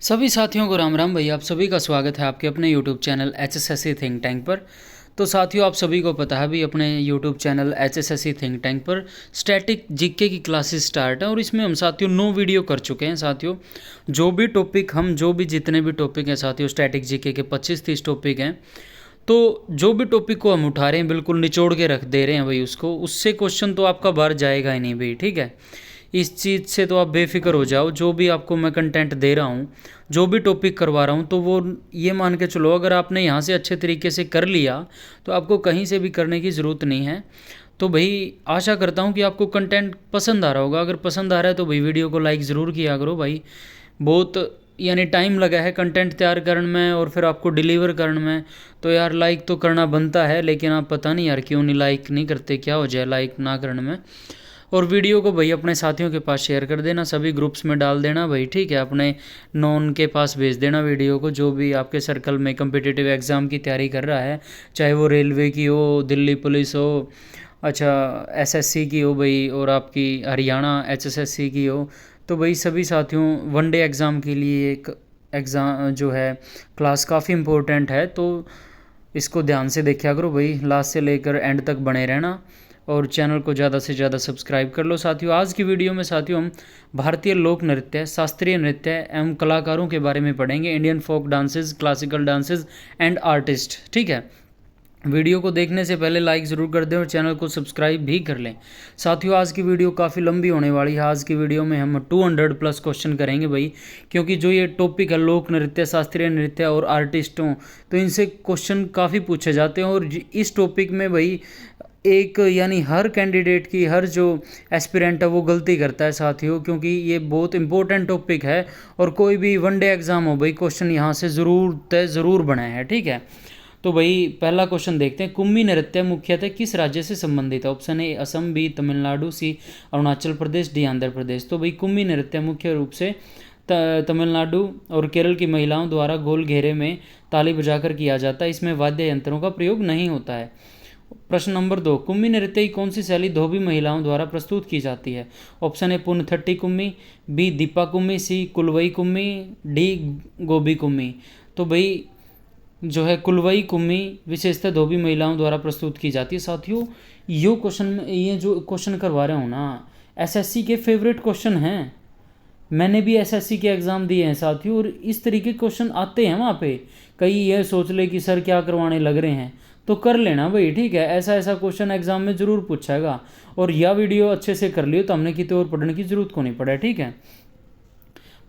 सभी साथियों को राम राम भैया। आप सभी का स्वागत है आपके अपने YouTube channel HSSC think tank पर। तो साथियों, आप सभी को पता है भी अपने YouTube channel HSSC think tank पर स्टैटिक जीके की क्लासेस स्टार्ट है और इसमें हम साथियों 9 वीडियो कर चुके हैं। साथियों, जो भी जितने भी टॉपिक हैं साथियों, स्टैटिक जीके के 25-30 टॉपिक हैं। तो जो भी टॉपिक को हम उठा रहे हैं बिल्कुल निचोड़ के रख दे रहे हैं भाई, उससे क्वेश्चन तो आपका बाहर जाएगा ही नहीं भाई, ठीक है। इस चीज़ से तो आप बेफिक्र हो जाओ। जो भी आपको मैं कंटेंट दे रहा हूँ, जो भी टॉपिक करवा रहा हूँ, तो वो ये मान के चलो अगर आपने यहाँ से अच्छे तरीके से कर लिया तो आपको कहीं से भी करने की ज़रूरत नहीं है। तो भाई आशा करता हूँ कि आपको कंटेंट पसंद आ रहा होगा। अगर पसंद आ रहा है तो भाई वीडियो को लाइक ज़रूर किया करो भाई। बहुत यानी टाइम लगा है कंटेंट तैयार करने में और फिर आपको डिलीवर करने में, तो यार लाइक तो करना बनता है। लेकिन आप पता नहीं यार क्यों नहीं लाइक नहीं करते, क्या हो जाए लाइक ना करने में। और वीडियो को भाई अपने साथियों के पास शेयर कर देना, सभी ग्रुप्स में डाल देना भाई, ठीक है। अपने नॉन के पास भेज देना वीडियो को, जो भी आपके सर्कल में कम्पिटिटिव एग्ज़ाम की तैयारी कर रहा है, चाहे वो रेलवे की हो, दिल्ली पुलिस हो, अच्छा एसएससी की हो भाई, और आपकी हरियाणा HSSC की हो। तो भाई सभी साथियों, वनडे एग्ज़ाम के लिए एक एग्ज़ाम जो है क्लास काफ़ी इम्पोर्टेंट है, तो इसको ध्यान से देखा करो भाई, लास्ट से लेकर एंड तक बने रहना और चैनल को ज़्यादा से ज़्यादा सब्सक्राइब कर लो। साथियों, आज की वीडियो में साथियों हम भारतीय लोक नृत्य, शास्त्रीय नृत्य एवं कलाकारों के बारे में पढ़ेंगे। Indian folk dances, classical dances and artist, ठीक है। वीडियो को देखने से पहले लाइक ज़रूर कर दें और चैनल को सब्सक्राइब भी कर लें। साथियों, आज की वीडियो काफ़ी लंबी होने वाली है। आज की वीडियो में हम 200+ क्वेश्चन करेंगे भाई, क्योंकि जो ये टॉपिक है लोक नृत्य, शास्त्रीय नृत्य और आर्टिस्टों, तो इनसे क्वेश्चन काफ़ी पूछे जाते हैं। और इस टॉपिक में भाई एक यानी हर कैंडिडेट की, हर जो एस्पिरेंट है वो गलती करता है साथियों, क्योंकि ये बहुत इंपॉर्टेंट टॉपिक है। और कोई भी वनडे एग्ज़ाम हो भाई, क्वेश्चन यहाँ से ज़रूर बने हैं, ठीक है। तो भाई पहला क्वेश्चन देखते हैं। कुम्मी नृत्य मुख्यतः किस राज्य से संबंधित है? Option A Assam, B Tamil Nadu, C Arunachal Pradesh, D Andhra Pradesh. तो भाई कुम्मी नृत्य मुख्य रूप से तमिलनाडु और केरल की महिलाओं द्वारा गोल घेरे में ताली बजाकर किया जाता है। इसमें वाद्य यंत्रों का प्रयोग नहीं होता है। प्रश्न नंबर 2, कुम्मी नृत्य की कौन सी शैली धोबी महिलाओं द्वारा प्रस्तुत की जाती है? Option A Punthatti Kummi, B Deepa Kummi, C Kulavai Kummi, D Gobi Kummi. तो भाई जो है कुलवई कुम्मी विशेषतः धोबी महिलाओं द्वारा प्रस्तुत की जाती है। साथियों, ये जो क्वेश्चन करवा रहे हो ना, एसएससी के फेवरेट क्वेश्चन हैं। मैंने भी एसएससी के एग्ज़ाम दिए हैं साथियों, और इस तरीके के क्वेश्चन आते हैं वहाँ पे। कई ये सोच ले कि सर क्या करवाने लग रहे हैं, तो कर लेना भाई, ठीक है। ऐसा ऐसा क्वेश्चन एग्जाम में ज़रूर पूछेगा। और यह वीडियो अच्छे से कर लियो तो हमने कितने और पढ़ने की जरूरत को नहीं पड़ा, ठीक है।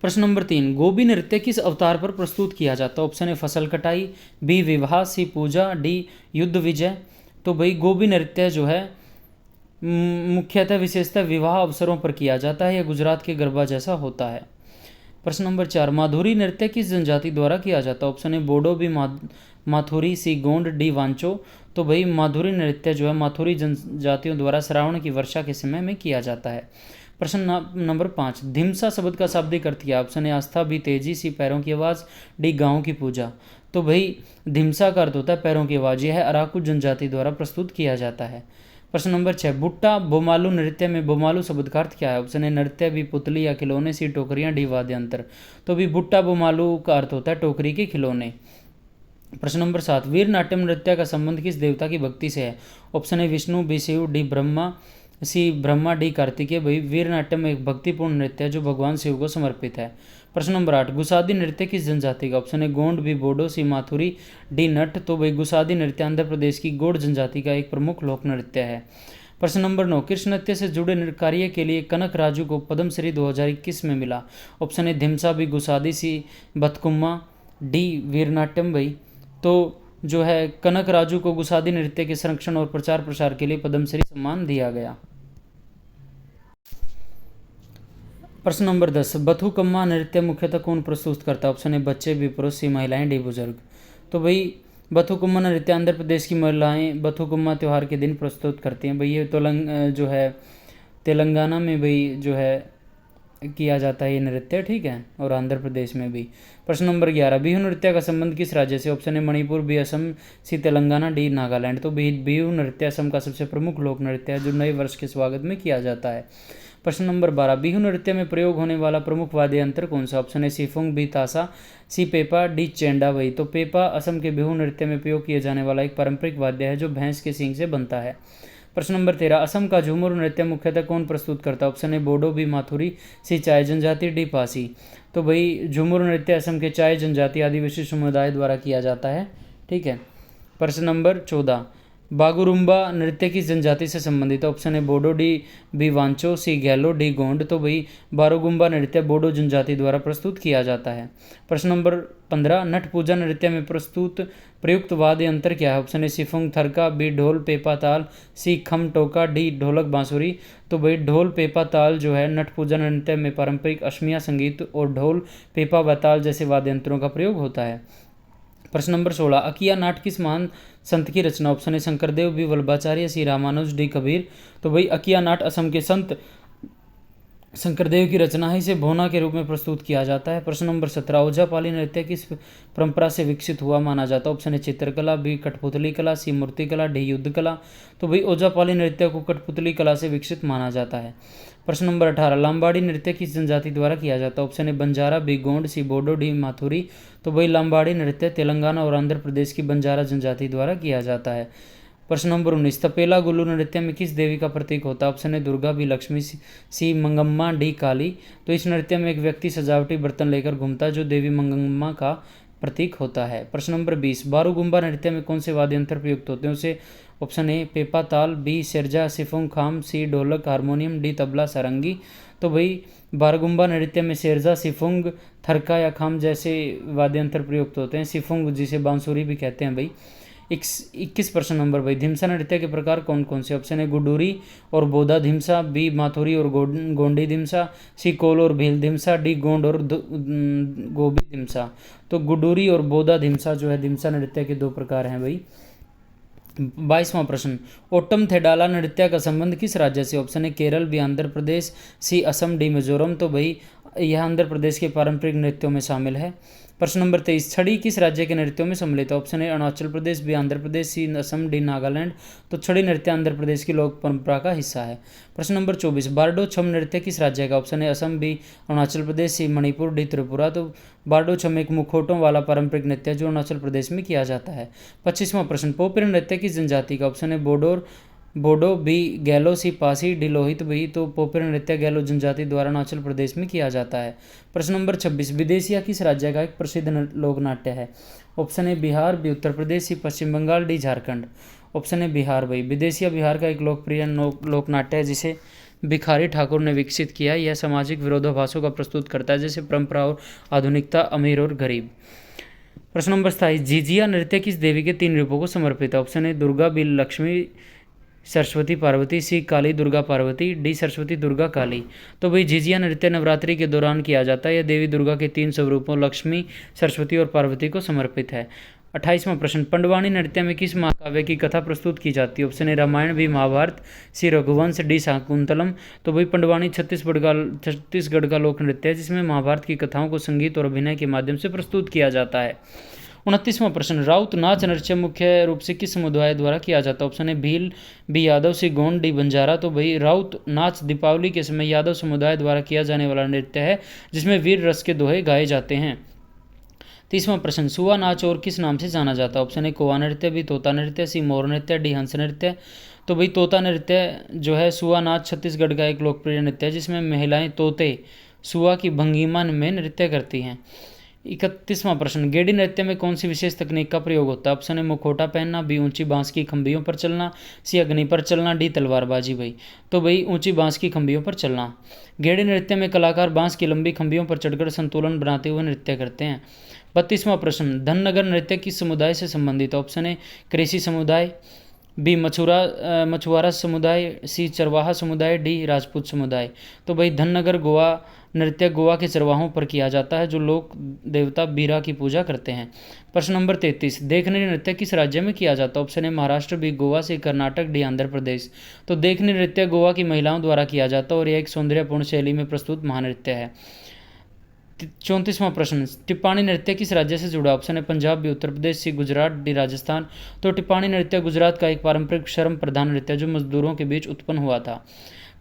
प्रश्न नंबर 3, गोबी नृत्य किस अवतार पर प्रस्तुत किया जाता है? ऑप्शन ए फसल कटाई, बी विवाह, सी पूजा, डी युद्ध विजय। तो भाई गोबी नृत्य जो है मुख्यतः विशेषतः विवाह अवसरों पर किया जाता है। यह गुजरात के गरबा जैसा होता है। प्रश्न नंबर 4, माधुरी नृत्य किस जनजाति द्वारा किया जाता है? ऑप्शन ए Bodo, b Mathuri, c Gond, d Wancho. तो भाई माधुरी नृत्य जो है माथुरी जनजातियों द्वारा श्रावण की वर्षा के समय में किया जाता है। प्रश्न नंबर 5, धिमसा शब्द का शाब्दिक अर्थ क्या? ऑप्शन ए आस्था, बी तेजी, सी पैरों की आवाज़, डी गाँव की पूजा। तो भाई धिमसा का अर्थ होता है पैरों की आवाज़। यह अराकू जनजाति द्वारा प्रस्तुत किया जाता है। प्रश्न नंबर 6, बुट्टा बोमालू नृत्य में बोमालू शब्द का अर्थ क्या है? ऑप्शन ए नृत्य, बी पुतली या खिलौने, सी टोकरियां, डी वाद्य यंत्र। तो भी बुट्टा बोमालू का अर्थ होता है टोकरी के खिलौने। प्रश्न नंबर 7, वीर नाट्यम नृत्य का संबंध किस देवता की भक्ति से है? Option a Vishnu, b Shiv, d Brahma, c Brahma, d Kartikeya. भाई वीर नाट्यम एक भक्तिपूर्ण नृत्य है जो भगवान शिव को समर्पित है। प्रश्न नंबर 8, गुसादी नृत्य किस जनजाति का? Option A Gond, B Bodo, C Mathuri, D Nat. तो भाई गुसादी नृत्य आंध्र प्रदेश की गोंड जनजाति का एक प्रमुख लोक नृत्य है। प्रश्न नंबर 9, किस नृत्य से जुड़े कार्य के लिए कनक राजू को पद्मश्री 2021 में मिला? Option A Dhimsa, B Gusadi, C Bathukamma, D Veeranatyam. भाई तो जो है कनक राजू को गुसादी नृत्य के संरक्षण और प्रचार प्रसार के लिए पद्मश्री सम्मान दिया गया। प्रश्न नंबर 10, बथुकम्मा नृत्य मुख्यतः कौन प्रस्तुत करता है? ऑप्शन ए बच्चे, बी पुरुष, सी महिलाएं, डी बुजुर्ग। तो भाई बथुकम्मा नृत्य आंध्र प्रदेश की महिलाएं बथुकम्मा त्यौहार के दिन प्रस्तुत करती हैं। भाई ये जो है तेलंगाना में भाई जो है किया जाता है ये नृत्य, ठीक है, और आंध्र प्रदेश में भी। प्रश्न नंबर 11, बिहू नृत्य का संबंध किस राज्य से? Option A Manipur, B Assam, C Telangana, D Nagaland. तो बिहू नृत्य असम का सबसे प्रमुख लोक नृत्य है जो नए वर्ष के स्वागत में किया जाता है। प्रश्न नंबर 12, बिहू नृत्य में प्रयोग होने वाला प्रमुख वाद्य यंत्र कौन सा? ऑप्शन ए सिफुंग, बी तासा, सी पेपा, डी चेंडा वही। तो पेपा असम के बिहू नृत्य में प्रयोग किए जाने वाला एक पारंपरिक वाद्य है जो भैंस के सींग से बनता है। प्रश्न नंबर 13, असम का झूमर नृत्य मुख्यतः कौन प्रस्तुत करता है? ऑप्शन ए बोडो, बी माथुरी, सी चाय जनजाति, डी पासी। तो भाई झूमर नृत्य असम के चाय जनजाति आदिवासी समुदाय द्वारा किया जाता है। ठीक है। प्रश्न नंबर 14, बागुरुम्बा नृत्य किस जनजाति से संबंधित है? ऑप्शन ए Bodo, D B Wancho, C Galo, D Gond. तो भाई बागुरुम्बा नृत्य बोडो जनजाति द्वारा प्रस्तुत किया जाता है। प्रश्न नंबर 15, नट पूजा नृत्य में प्रयुक्त वाद्य यंत्र क्या है? ऑप्शन ए सिफुंग, थरका, बी ढोल, पेपा ताल, सी खम टोका, डी ढोलक बांसुरी। तो भाई ढोल पेपा ताल जो है नट पूजा नृत्य में पारंपरिक असमिया संगीत और ढोल पेपा व ताल जैसे वाद्य यंत्रों का प्रयोग होता है। प्रश्न नंबर 16, अकिया नाट किस महान संत की रचना? Option A Shankardev, B Vallabhacharya, C Ramanuja, D Kabir. तो भाई अकिया नाट असम के संत शंकरदेव की रचना है। इसे भोना के रूप में प्रस्तुत किया जाता है। प्रश्न नंबर 17, ओझापाली नृत्य किस परंपरा से विकसित हुआ माना जाता है? ऑप्शन ए चित्रकला, बी कठपुतली कला, सी मूर्ति कला, डी युद्ध कला। तो भाई ओझापाली नृत्य को कठपुतली कला से विकसित माना जाता है। प्रश्न नंबर 18, लांबाड़ी नृत्य किस जनजाति द्वारा किया जाता है? Option A Banjara, B Gond, C Bodo, D Mathuri. तो भाई लांबाड़ी नृत्य तेलंगाना और आंध्र प्रदेश की बंजारा जनजाति द्वारा किया जाता है। प्रश्न नंबर 19, तपेला गुल्लू नृत्य में किस देवी का प्रतीक होता है? Option A Durga, B Lakshmi, C Mangamma, D Kali. तो इस नृत्य में एक व्यक्ति सजावटी बर्तन लेकर घूमता है जो देवी मंगम्मा का प्रतीक होता है। प्रश्न नंबर 20, बारूगुम्बा नृत्य में कौन से वाद्य यंत्र प्रयुक्त होते हैं? उसे ऑप्शन ए पेपा ताल, बी सिरजा, सिफुंग, खाम, सी ढोलक हारमोनियम, डी तबला सारंगी। तो भाई बारगुम्बा नृत्य में सिरजा, सिफुंग, थरका या खाम जैसे वाद्य यंत्र प्रयुक्त होते हैं। सिफुंग जिसे बांसुरी भी कहते हैं भाई। 21 प्रश्न नंबर भाई, धिमसा नृत्य के प्रकार कौन कौन से? ऑप्शन ए गुडूरी और बोदा धिमसा, बी माथुरी और गोंडी धिमसा, सी कोल और भील धिमसा, डी गोंड और गोबी धिमसा। तो गुडूरी और बोदा धिमसा जो है धिमसा नृत्य के 2 प्रकार हैं भाई। 22वां प्रश्न, ओट्टम थेडाला नृत्य का संबंध किस राज्य से? Option A Kerala, B Andhra Pradesh, C Assam, D Mizoram. तो भाई यह आंध्र प्रदेश के पारंपरिक नृत्यों में शामिल है। प्रश्न नंबर 23, छड़ी किस राज्य के नृत्यों में सम्मिलित है? Option A Arunachal Pradesh, B Andhra Pradesh, C Assam, D Nagaland. तो छड़ी नृत्य आंध्र प्रदेश की लोक परंपरा का हिस्सा है। प्रश्न नंबर 24, बारडो छम नृत्य किस राज्य का? Option A Assam, B Arunachal Pradesh, C Manipur, D Tripura. तो बारडो छम एक मुखौटों वाला पारंपरिक नृत्य जो अरुणाचल प्रदेश में किया जाता है। 25वां प्रश्न, पोपिर नृत्य किस जनजाति का? ऑप्शन ए बोडो, बी गैलो, सी पासी, डी लोहित भी। तो पोपिर नृत्य गैलो जनजाति द्वारा अरुणाचल प्रदेश में किया जाता है। प्रश्न नंबर 26, विदेशिया किस राज्य का एक प्रसिद्ध लोक नाट्य है? Option A Bihar, B Uttar Pradesh, C Paschim Bangal, D Jharkhand. Option A Bihar भाई, विदेशिया बिहार का एक लोकप्रिय लोक नाट्य है जिसे भिखारी ठाकुर ने विकसित किया। यह सामाजिक विरोधाभासों का प्रस्तुत करता है जैसे परंपरा और आधुनिकता, अमीर और गरीब। प्रश्न नंबर 27, झिझिया नृत्य किस देवी के 3 रूपों को समर्पित है? Option A Durga, B Lakshmi, Saraswati Parvati, C Kali Durga Parvati, D Saraswati Durga Kali. तो भाई झिझिया नृत्य नवरात्रि के दौरान किया जाता है। यह देवी दुर्गा के 3 स्वरूपों लक्ष्मी, सरस्वती और पार्वती को समर्पित है। 28वां प्रश्न, पंडवानी नृत्य में किस महाकाव्य की कथा प्रस्तुत की जाती है? Option A Ramayan, B Mahabharat, C Raghuvansh, D Shakuntalam. तो भाई पंडवानी छत्तीसगढ़ का लोक नृत्य है जिसमें महाभारत की कथाओं को संगीत और अभिनय के माध्यम से प्रस्तुत किया जाता है। 29वां प्रश्न, राउत नाच नृत्य मुख्य रूप से किस समुदाय द्वारा किया जाता है? Option A Bhil, B Yadav, C Gond, D Banjara. तो भाई राउत नाच दीपावली के समय यादव समुदाय द्वारा किया जाने वाला नृत्य है जिसमें वीर रस के दोहे गाए जाते हैं। 30वां प्रश्न, सुआ नाच और किस नाम से जाना जाता है? ऑप्शन ए कोवा नृत्य, बी तोता नृत्य, सी मोर नृत्य, डी हंस नृत्य। तो भाई तोता नृत्य जो है सुआ नाच छत्तीसगढ़ का एक लोकप्रिय नृत्य है जिसमें महिलाएं तोते सुआ की भंगिमा में नृत्य करती हैं। 31वां प्रश्न, गेडी नृत्य में कौन सी विशेष तकनीक का प्रयोग होता है? ऑप्शन ए मुखौटा पहनना, बी ऊंची बांस की खंभियों पर चलना, सी अग्नि पर चलना, डी तलवारबाजी भाई। तो भाई ऊंची बांस की खंभियों पर चलना। गेडी नृत्य में कलाकार बांस की लंबी खंभियों पर चढ़कर संतुलन बनाते हुए नृत्य करते हैं। 32वां प्रश्न, धननगर नृत्य किस समुदाय से संबंधित है? ऑप्शन ए कृषि समुदाय, बी मछुआरा समुदाय, सी चरवाहा समुदाय, डी राजपूत समुदाय। तो भाई धननगर गोवा नृत्य गोवा के चरवाहों पर किया जाता है जो लोक देवता बीरा की पूजा करते हैं। प्रश्न नंबर 33, देखनी नृत्य किस राज्य में किया जाता है? Option A Maharashtra, B Goa, C Karnataka, D Andhra Pradesh. तो देखनी नृत्य गोवा की महिलाओं द्वारा किया जाता है और यह एक सौंदर्यपूर्ण शैली में प्रस्तुत महानृत्य है। 34वां प्रश्न, टिप्पाणी नृत्य किस राज्य से जुड़ा? Option A Punjab, B Uttar Pradesh, C Gujarat, D Rajasthan. तो टिप्पाणी नृत्य गुजरात का एक पारंपरिक श्रम प्रधान नृत्य जो मजदूरों के बीच उत्पन्न हुआ था।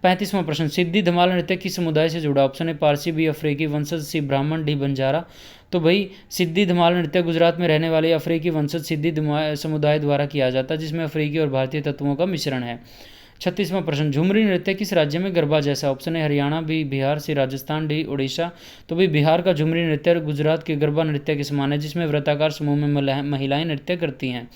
35वां प्रश्न, सिद्धि धमाल नृत्य किस समुदाय से जुड़ा? ऑप्शन ए पारसी, बी अफ्रीकी वंशज, सी ब्राह्मण, डी बंजारा। तो भाई सिद्धि धमाल नृत्य गुजरात में रहने वाले अफ्रीकी वंशज सिद्धि समुदाय द्वारा किया जाता है, जिसमें अफ्रीकी और भारतीय तत्वों का मिश्रण है। 36वां प्रश्न, झुमरी नृत्य किस राज्य में गरबा जैसा? Option A Haryana, B Bihar, C Rajasthan, D Orissa. तो भाई बिहार का झुमरी नृत्य गुजरात के गरबा नृत्य के समान है, जिसमें वृत्ताकार समूह में महिलाएं नृत्य करती हैं।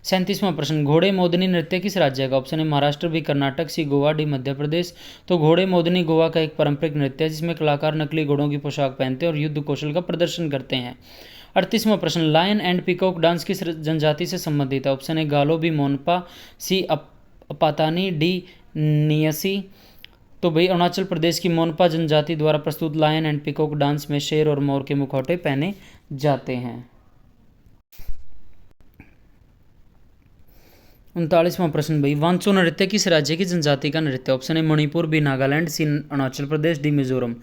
37वां प्रश्न, घोड़े मोदनी नृत्य किस राज्य का? Option A Maharashtra, B Karnataka, C Goa, D Madhya Pradesh. तो घोड़े मोदनी गोवा का एक पारंपरिक नृत्य है, जिसमें कलाकार नकली घोड़ों की पोशाक पहनते हैं और युद्ध कौशल का प्रदर्शन करते हैं। 38वां प्रश्न, लायन एंड पीकॉक डांस किस जनजाति से संबंधित है? ऑप्शन ए गालो, बी मोनपा, सी अपातानी, डी नियसी। तो भाई अरुणाचल प्रदेश की मोनपा जनजाति द्वारा प्रस्तुत लायन एंड पीकॉक डांस में शेर और मोर के मुखौटे पहने जाते हैं। 39वां प्रश्न भाई, वांचो नृत्य किस राज्य की जनजाति का नृत्य? Option A Manipur, B Nagaland, C Arunachal Pradesh, D Mizoram.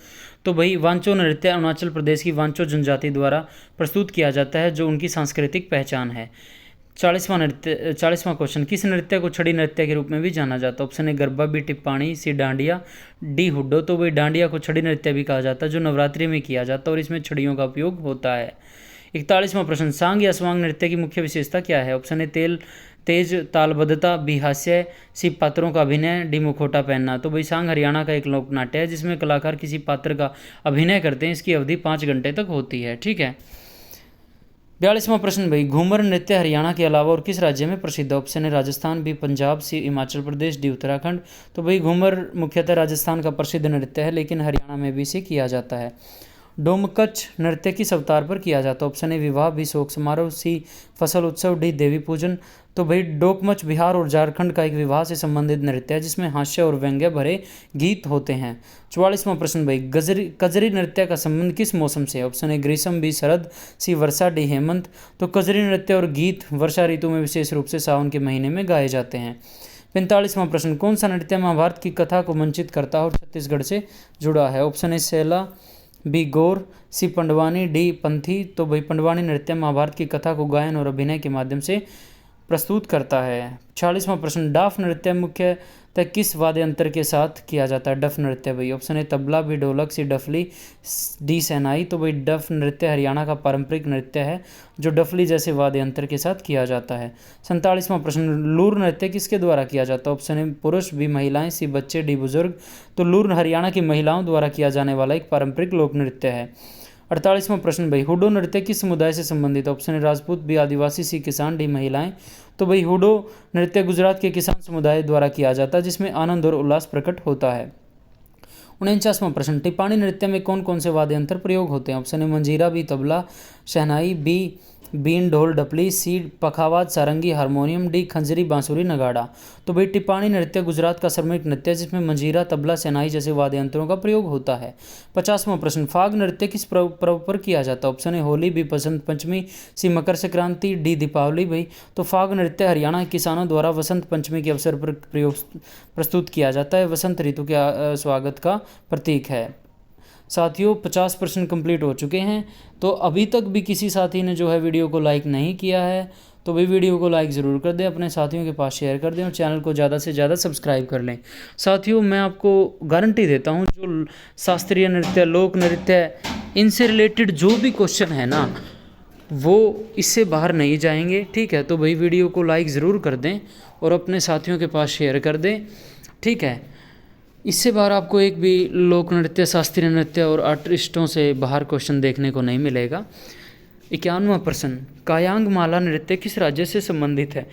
तो भाई वांचो नृत्य अरुणाचल प्रदेश की वांचो जनजाति द्वारा प्रस्तुत किया जाता है, जो उनकी सांस्कृतिक पहचान है। 40वां क्वेश्चन, किस नृत्य को छड़ी नृत्य के रूप में भी जाना जाता है? Option A Garba, B Tippani, C Dandiya, D Huddo. तो भाई डांडिया को छड़ी नृत्य भी कहा जाता है, जो नवरात्रि में किया जाता है और इसमें छड़ियों का उपयोग होता है। 41वां प्रश्न, सांग या स्वांग नृत्य की मुख्य विशेषता क्या है? ऑप्शन ए तेज तालबद्धता, बी हास्य, सी पात्रों का अभिनय, डी मुखौटा पहनना। तो भाई सांग हरियाणा का एक लोक नाट्य है, जिसमें कलाकार किसी पात्र का अभिनय करते हैं। इसकी अवधि 5 घंटे तक होती है। ठीक है। 42वां प्रश्न भाई, घूमर नृत्य हरियाणा के अलावा और किस राज्य में प्रसिद्ध है? ऑप्शन है राजस्थान, बी पंजाब, सी हिमाचल प्रदेश, डी उत्तराखंड। तो भाई घूमर मुख्यतः राजस्थान का प्रसिद्ध नृत्य है, लेकिन हरियाणा में भी इसे किया जाता है। डोमकच नृत्य किस अवतार पर किया जाता है? ऑप्शन ए विवाह, बी शोक समारोह, सी फसल उत्सव, डी देवी पूजन। तो भाई डोकमच बिहार और झारखंड का एक विवाह से संबंधित नृत्य है, जिसमें हास्य और व्यंग्य भरे गीत होते हैं। 44वां प्रश्न भाई, कजरी नृत्य का संबंध किस मौसम से है? ऑप्शन ए ग्रीष्म, बी शरद, सी वर्षा, डी हेमंत। तो कजरी नृत्य और गीत वर्षा ऋतु में विशेष रूप से सावन के महीने में गाए जाते हैं। 45वां प्रश्न, कौन सा नृत्य महाभारत की कथा को मंचित करता है और छत्तीसगढ़ से जुड़ा है? Option A Sela, B Gaur, C Pandavani, D Panthi. तो भाई पंडवानी नृत्य महाभारत की कथा को गायन और अभिनय के माध्यम से प्रस्तुत करता है। 46वां प्रश्न, डाफ नृत्य मुख्यतः किस वाद्य यंत्र के साथ किया जाता है? डफ नृत्य भाई ऑप्शन ए तबला, बी ढोलक, सी डफली, डी शहनाई। तो भाई डफ नृत्य हरियाणा का पारंपरिक नृत्य है, जो डफली जैसे वाद्य यंत्र के साथ किया जाता है। 47वां प्रश्न, लूर नृत्य किसके द्वारा किया जाता है? ऑप्शन ए पुरुष, बी महिलाएं, सी बच्चे, डी बुजुर्ग। तो लूर हरियाणा की महिलाओं द्वारा किया जाने वाला एक पारंपरिक लोक नृत्य है। 48वां प्रश्न भाई, हुडो नृत्य किस समुदाय से संबंधित है? ऑप्शन ए राजपूत, बी आदिवासी, सी किसान, डी महिलाएं। तो भाई हुडो नृत्य गुजरात के किसान समुदाय द्वारा किया जाता है, जिसमें आनंद और उल्लास प्रकट होता है। 49वां प्रश्न, टिप्पाणी नृत्य में कौन कौन से वाद्य यंत्र प्रयोग होते हैं? ऑप्शन ए मंजीरा, बी तबला, शहनाई, बी बीन, ढोल, डपली, सी पखावाज, सारंगी, हारमोनियम, डी खंजरी, बांसुरी, नगाड़ा। तो भाई टिप्पाणी नृत्य गुजरात का सामूहिक नृत्य है, जिसमें मंजीरा, तबला, शहनाई जैसे वाद्य यंत्रों का प्रयोग होता है। 50वां प्रश्न, फाग नृत्य किस पर्व पर किया जाता है? Option A Holi, B Basant Panchami, C Makar Sankranti, D Deepawali. भाई तो फाग नृत्य हरियाणा के किसानों द्वारा वसंत पंचमी के अवसर पर प्रस्तुत किया जाता है। वसंत ऋतु के स्वागत का प्रतीक है। साथियों 50 प्रश्न कंप्लीट हो चुके हैं। तो अभी तक भी किसी साथी ने जो है वीडियो को लाइक नहीं किया है, तो भी वीडियो को लाइक ज़रूर कर दें, अपने साथियों के पास शेयर कर दें और चैनल को ज़्यादा से ज़्यादा सब्सक्राइब कर लें। साथियों मैं आपको गारंटी देता हूँ, जो शास्त्रीय नृत्य, लोक नृत्य, इनसे रिलेटेड जो भी क्वेश्चन है ना, वो इससे बाहर नहीं जाएंगे। ठीक है, तो भाई वीडियो को लाइक ज़रूर कर दें और अपने साथियों के पास शेयर कर दें। ठीक है, इससे बाहर आपको एक भी लोक नृत्य, शास्त्रीय नृत्य और आर्टिस्टों से बाहर क्वेश्चन देखने को नहीं मिलेगा। 51वां प्रश्न, कायांग माला नृत्य किस राज्य से संबंधित है?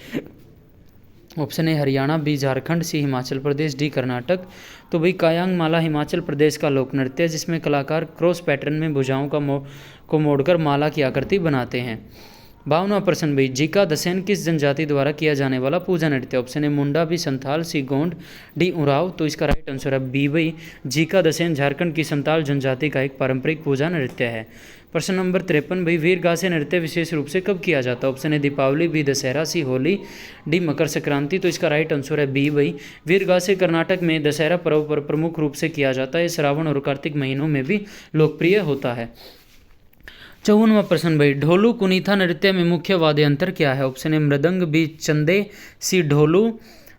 Option A Haryana, B Jharkhand, C Himachal Pradesh, D Karnataka. तो भाई कायांग माला हिमाचल प्रदेश का लोक नृत्य है, जिसमें कलाकार क्रॉस पैटर्न में भुजाओं को मोड़कर माला की आकृति बनाते हैं। 52वां प्रश्न भाई, जीका दसेन किस जनजाति द्वारा किया जाने वाला पूजा नृत्य? Option A Munda, B Santhal, C Gond, D Uraon. तो इसका राइट आंसर है बी भाई, जीका दसेन झारखंड की संथाल जनजाति का एक पारंपरिक पूजा नृत्य है। प्रश्न नंबर 53 भाई, वीरगासे नृत्य विशेष रूप से कब किया जाता है? Option A Deepawali, B Dussehra, C Holi, D Makar Sankranti. तो इसका राइट आंसर है बी भाई, वीरगासे कर्नाटक में दशहरा पर्व पर प्रमुख रूप से किया जाता है। श्रावण और कार्तिक महीनों में भी लोकप्रिय होता है। 54वां प्रश्न भाई, ढोलू कुनीथा नृत्य में मुख्य वाद्य यंत्र क्या है? ऑप्शन ए मृदंग, बी चंदे, सी ढोलू,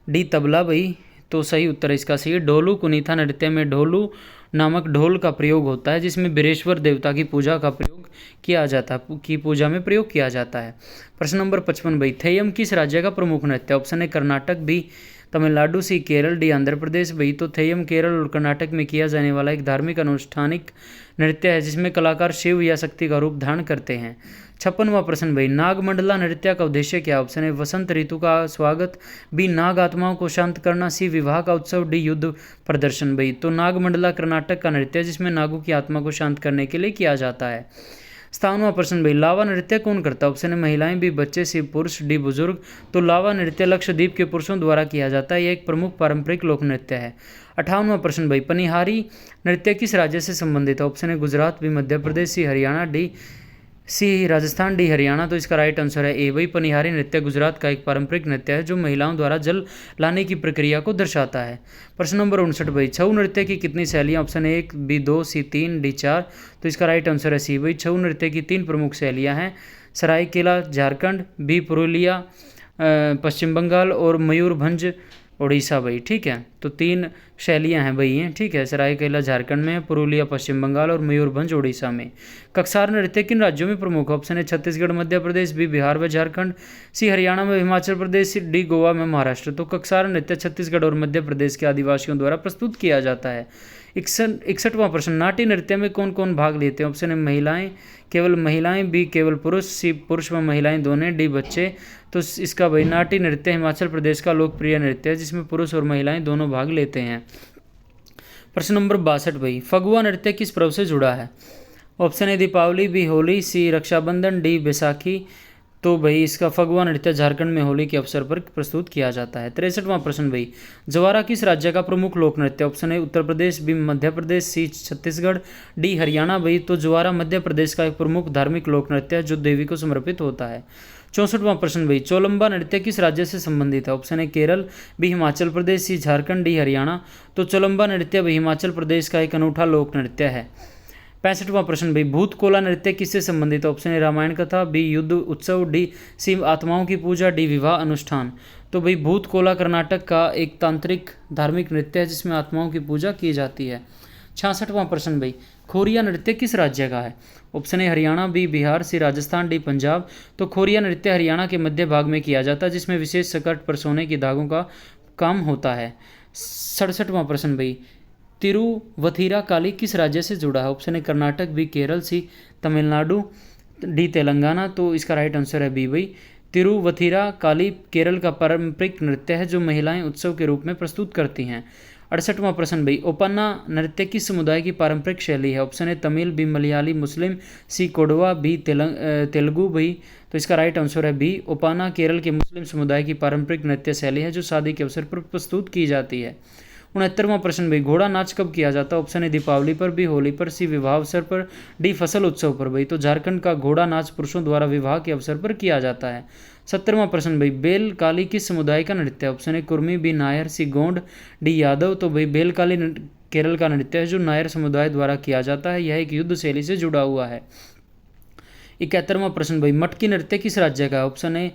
डी तबला। भाई तो सही उत्तर है इसका सही है ढोलू कुनीथा नृत्य में ढोलू नामक ढोल का प्रयोग होता है, जिसमें बीरेश्वर देवता की पूजा का प्रयोग किया जाता है, की पूजा में प्रयोग किया जाता है। प्रश्न नंबर 55 भाई, थेयम किस राज्य का प्रमुख नृत्य? Option A Karnataka, B Tamil Nadu, C Kerala, D Andhra Pradesh. भाई तो थेयम केरल और कर्नाटक में किया जाने वाला एक धार्मिक अनुष्ठानिक नृत्य है, जिसमें कलाकार शिव या शक्ति का रूप धारण करते हैं। 56वां प्रश्न भाई, नागमंडला नृत्य का उद्देश्य क्या? ऑप्शन ए वसंत ऋतु का स्वागत, बी नाग आत्माओं को शांत करना, सी विवाह का उत्सव, डी युद्ध प्रदर्शन। भाई तो नागमंडला कर्नाटक का नृत्य है, जिसमें नागों की आत्मा को शांत करने के लिए किया जाता है। 57वां प्रश्न भाई, लावा नृत्य कौन करता है? ऑप्शन ए महिलाएं, बी बच्चे, सी पुरुष, डी बुजुर्ग। तो लावा नृत्य लक्षद्वीप के पुरुषों द्वारा किया जाता है, यह एक प्रमुख पारंपरिक लोक नृत्य है। 58वां प्रश्न भाई, पनिहारी नृत्य किस राज्य से संबंधित है? Option A Gujarat, B Madhya Pradesh, C Haryana, D C Rajasthan, D Haryana. तो इसका राइट आंसर है ए भाई, पनिहारी नृत्य गुजरात का एक पारंपरिक नृत्य है, जो महिलाओं द्वारा जल लाने की प्रक्रिया को दर्शाता है। प्रश्न नंबर 59 भाई, छऊ नृत्य की कितनी शैलियाँ? Option A 1, B 2, C 3, D 4। तो इसका राइट आंसर है सी भाई, छऊ नृत्य की 3 प्रमुख शैलियाँ हैं, सरायकेला झारखंड, बी पुरुलिया पश्चिम बंगाल और मयूरभंज उड़ीसा। भाई ठीक है, तो 3 शैलियाँ हैं भाई हैं, ठीक है, सरायकेला झारखंड में, पुरुलिया पश्चिम बंगाल और मयूरभंज उड़ीसा में। कक्सार नृत्य किन राज्यों में प्रमुख? ऑप्शन है छत्तीसगढ़ मध्य प्रदेश, बी बिहार व झारखंड, सी हरियाणा में हिमाचल प्रदेश, डी गोवा में महाराष्ट्र। तो कक्सार नृत्य छत्तीसगढ़ और मध्य प्रदेश के आदिवासियों द्वारा प्रस्तुत किया जाता है। 61वां प्रश्न, नाट्य नृत्य में कौन कौन भाग लेते हैं? ऑप्शन है महिलाएं, केवल महिलाएं, बी केवल पुरुष, सी पुरुष व महिलाएं दोनों, डी बच्चे। तो इसका भाई नाट्य नृत्य हिमाचल प्रदेश का लोकप्रिय नृत्य है, जिसमें पुरुष और महिलाएं दोनों भाग लेते हैं। प्रश्न नंबर 62 भाई, फगुआ नृत्य किस पर्व से जुड़ा है? Option A Deepawali, B Holi, C Rakshabandhan, D Baisakhi. तो भाई इसका फगुआ नृत्य झारखंड में होली के अवसर पर प्रस्तुत किया जाता है। 63वां प्रश्न भाई, जवारा किस राज्य का प्रमुख लोक नृत्य? Option A Uttar Pradesh, B Madhya Pradesh, C Chhattisgarh, D Haryana. भाई तो जवारा मध्य प्रदेश का एक प्रमुख धार्मिक लोक नृत्य है, जो देवी को समर्पित होता है। 64वां प्रश्न भाई, चोलंबा नृत्य किस राज्य से संबंधित है? Option A Kerala, B Himachal Pradesh, C Jharkhand, D Haryana. तो चोलंबा नृत्य भाई हिमाचल प्रदेश का एक अनूठा लोक नृत्य है। 65वां प्रश्न भाई, भूत कोला नृत्य किससे संबंधित है? ऑप्शन ए रामायण कथा, बी युद्ध उत्सव, डी सी आत्माओं की पूजा, डी विवाह अनुष्ठान। तो भाई भूत कोला कर्नाटक का एक तांत्रिक धार्मिक नृत्य है, जिसमें आत्माओं की पूजा की जाती है। 66वां प्रश्न भाई, खोरिया नृत्य किस राज्य का है? Option A Haryana, B Bihar, C Rajasthan, D Punjab. तो खोरिया नृत्य हरियाणा के मध्य भाग में किया जाता है, जिसमें विशेष सकट पर सोने की धागों का काम होता है। 67वां प्रश्न भाई, तिरुवथिरा काली किस राज्य से जुड़ा है? Option A Karnataka, B Kerala, C Tamil Nadu, D Telangana. तो इसका राइट आंसर है बी भाई, तिरुवथिरा काली केरल का पारंपरिक नृत्य है, जो महिलाएं उत्सव के रूप में प्रस्तुत करती हैं। 68वां प्रश्न भाई, ओपन्ना नृत्य किस समुदाय की पारंपरिक शैली है? Option A Tamil, B Malayali मुस्लिम, सी कोडवा, बी तेलुगु। भाई तो इसका राइट आंसर है बी, ओपन्ना केरल के मुस्लिम समुदाय की पारंपरिक नृत्य शैली है, जो शादी के अवसर पर प्रस्तुत की जाती है। 69वां प्रश्न भाई, घोड़ा नाच कब किया जाता है? ऑप्शन ए दीपावली पर, बी होली पर, सी विवाह अवसर पर, डी फसल उत्सव पर। भाई तो झारखंड का घोड़ा नाच पुरुषों द्वारा विवाह के अवसर पर किया जाता है। 70वां प्रश्न भाई, बेल काली किस समुदाय का नृत्य है? Option A Kurmi, B Nair, C Gond, D Yadav. तो भाई बेल काली केरल का नृत्य है, जो नायर समुदाय द्वारा किया जाता है, यह एक युद्ध शैली से जुड़ा हुआ है। 71वां प्रश्न भाई, मटकी नृत्य किस राज्य का है? Option A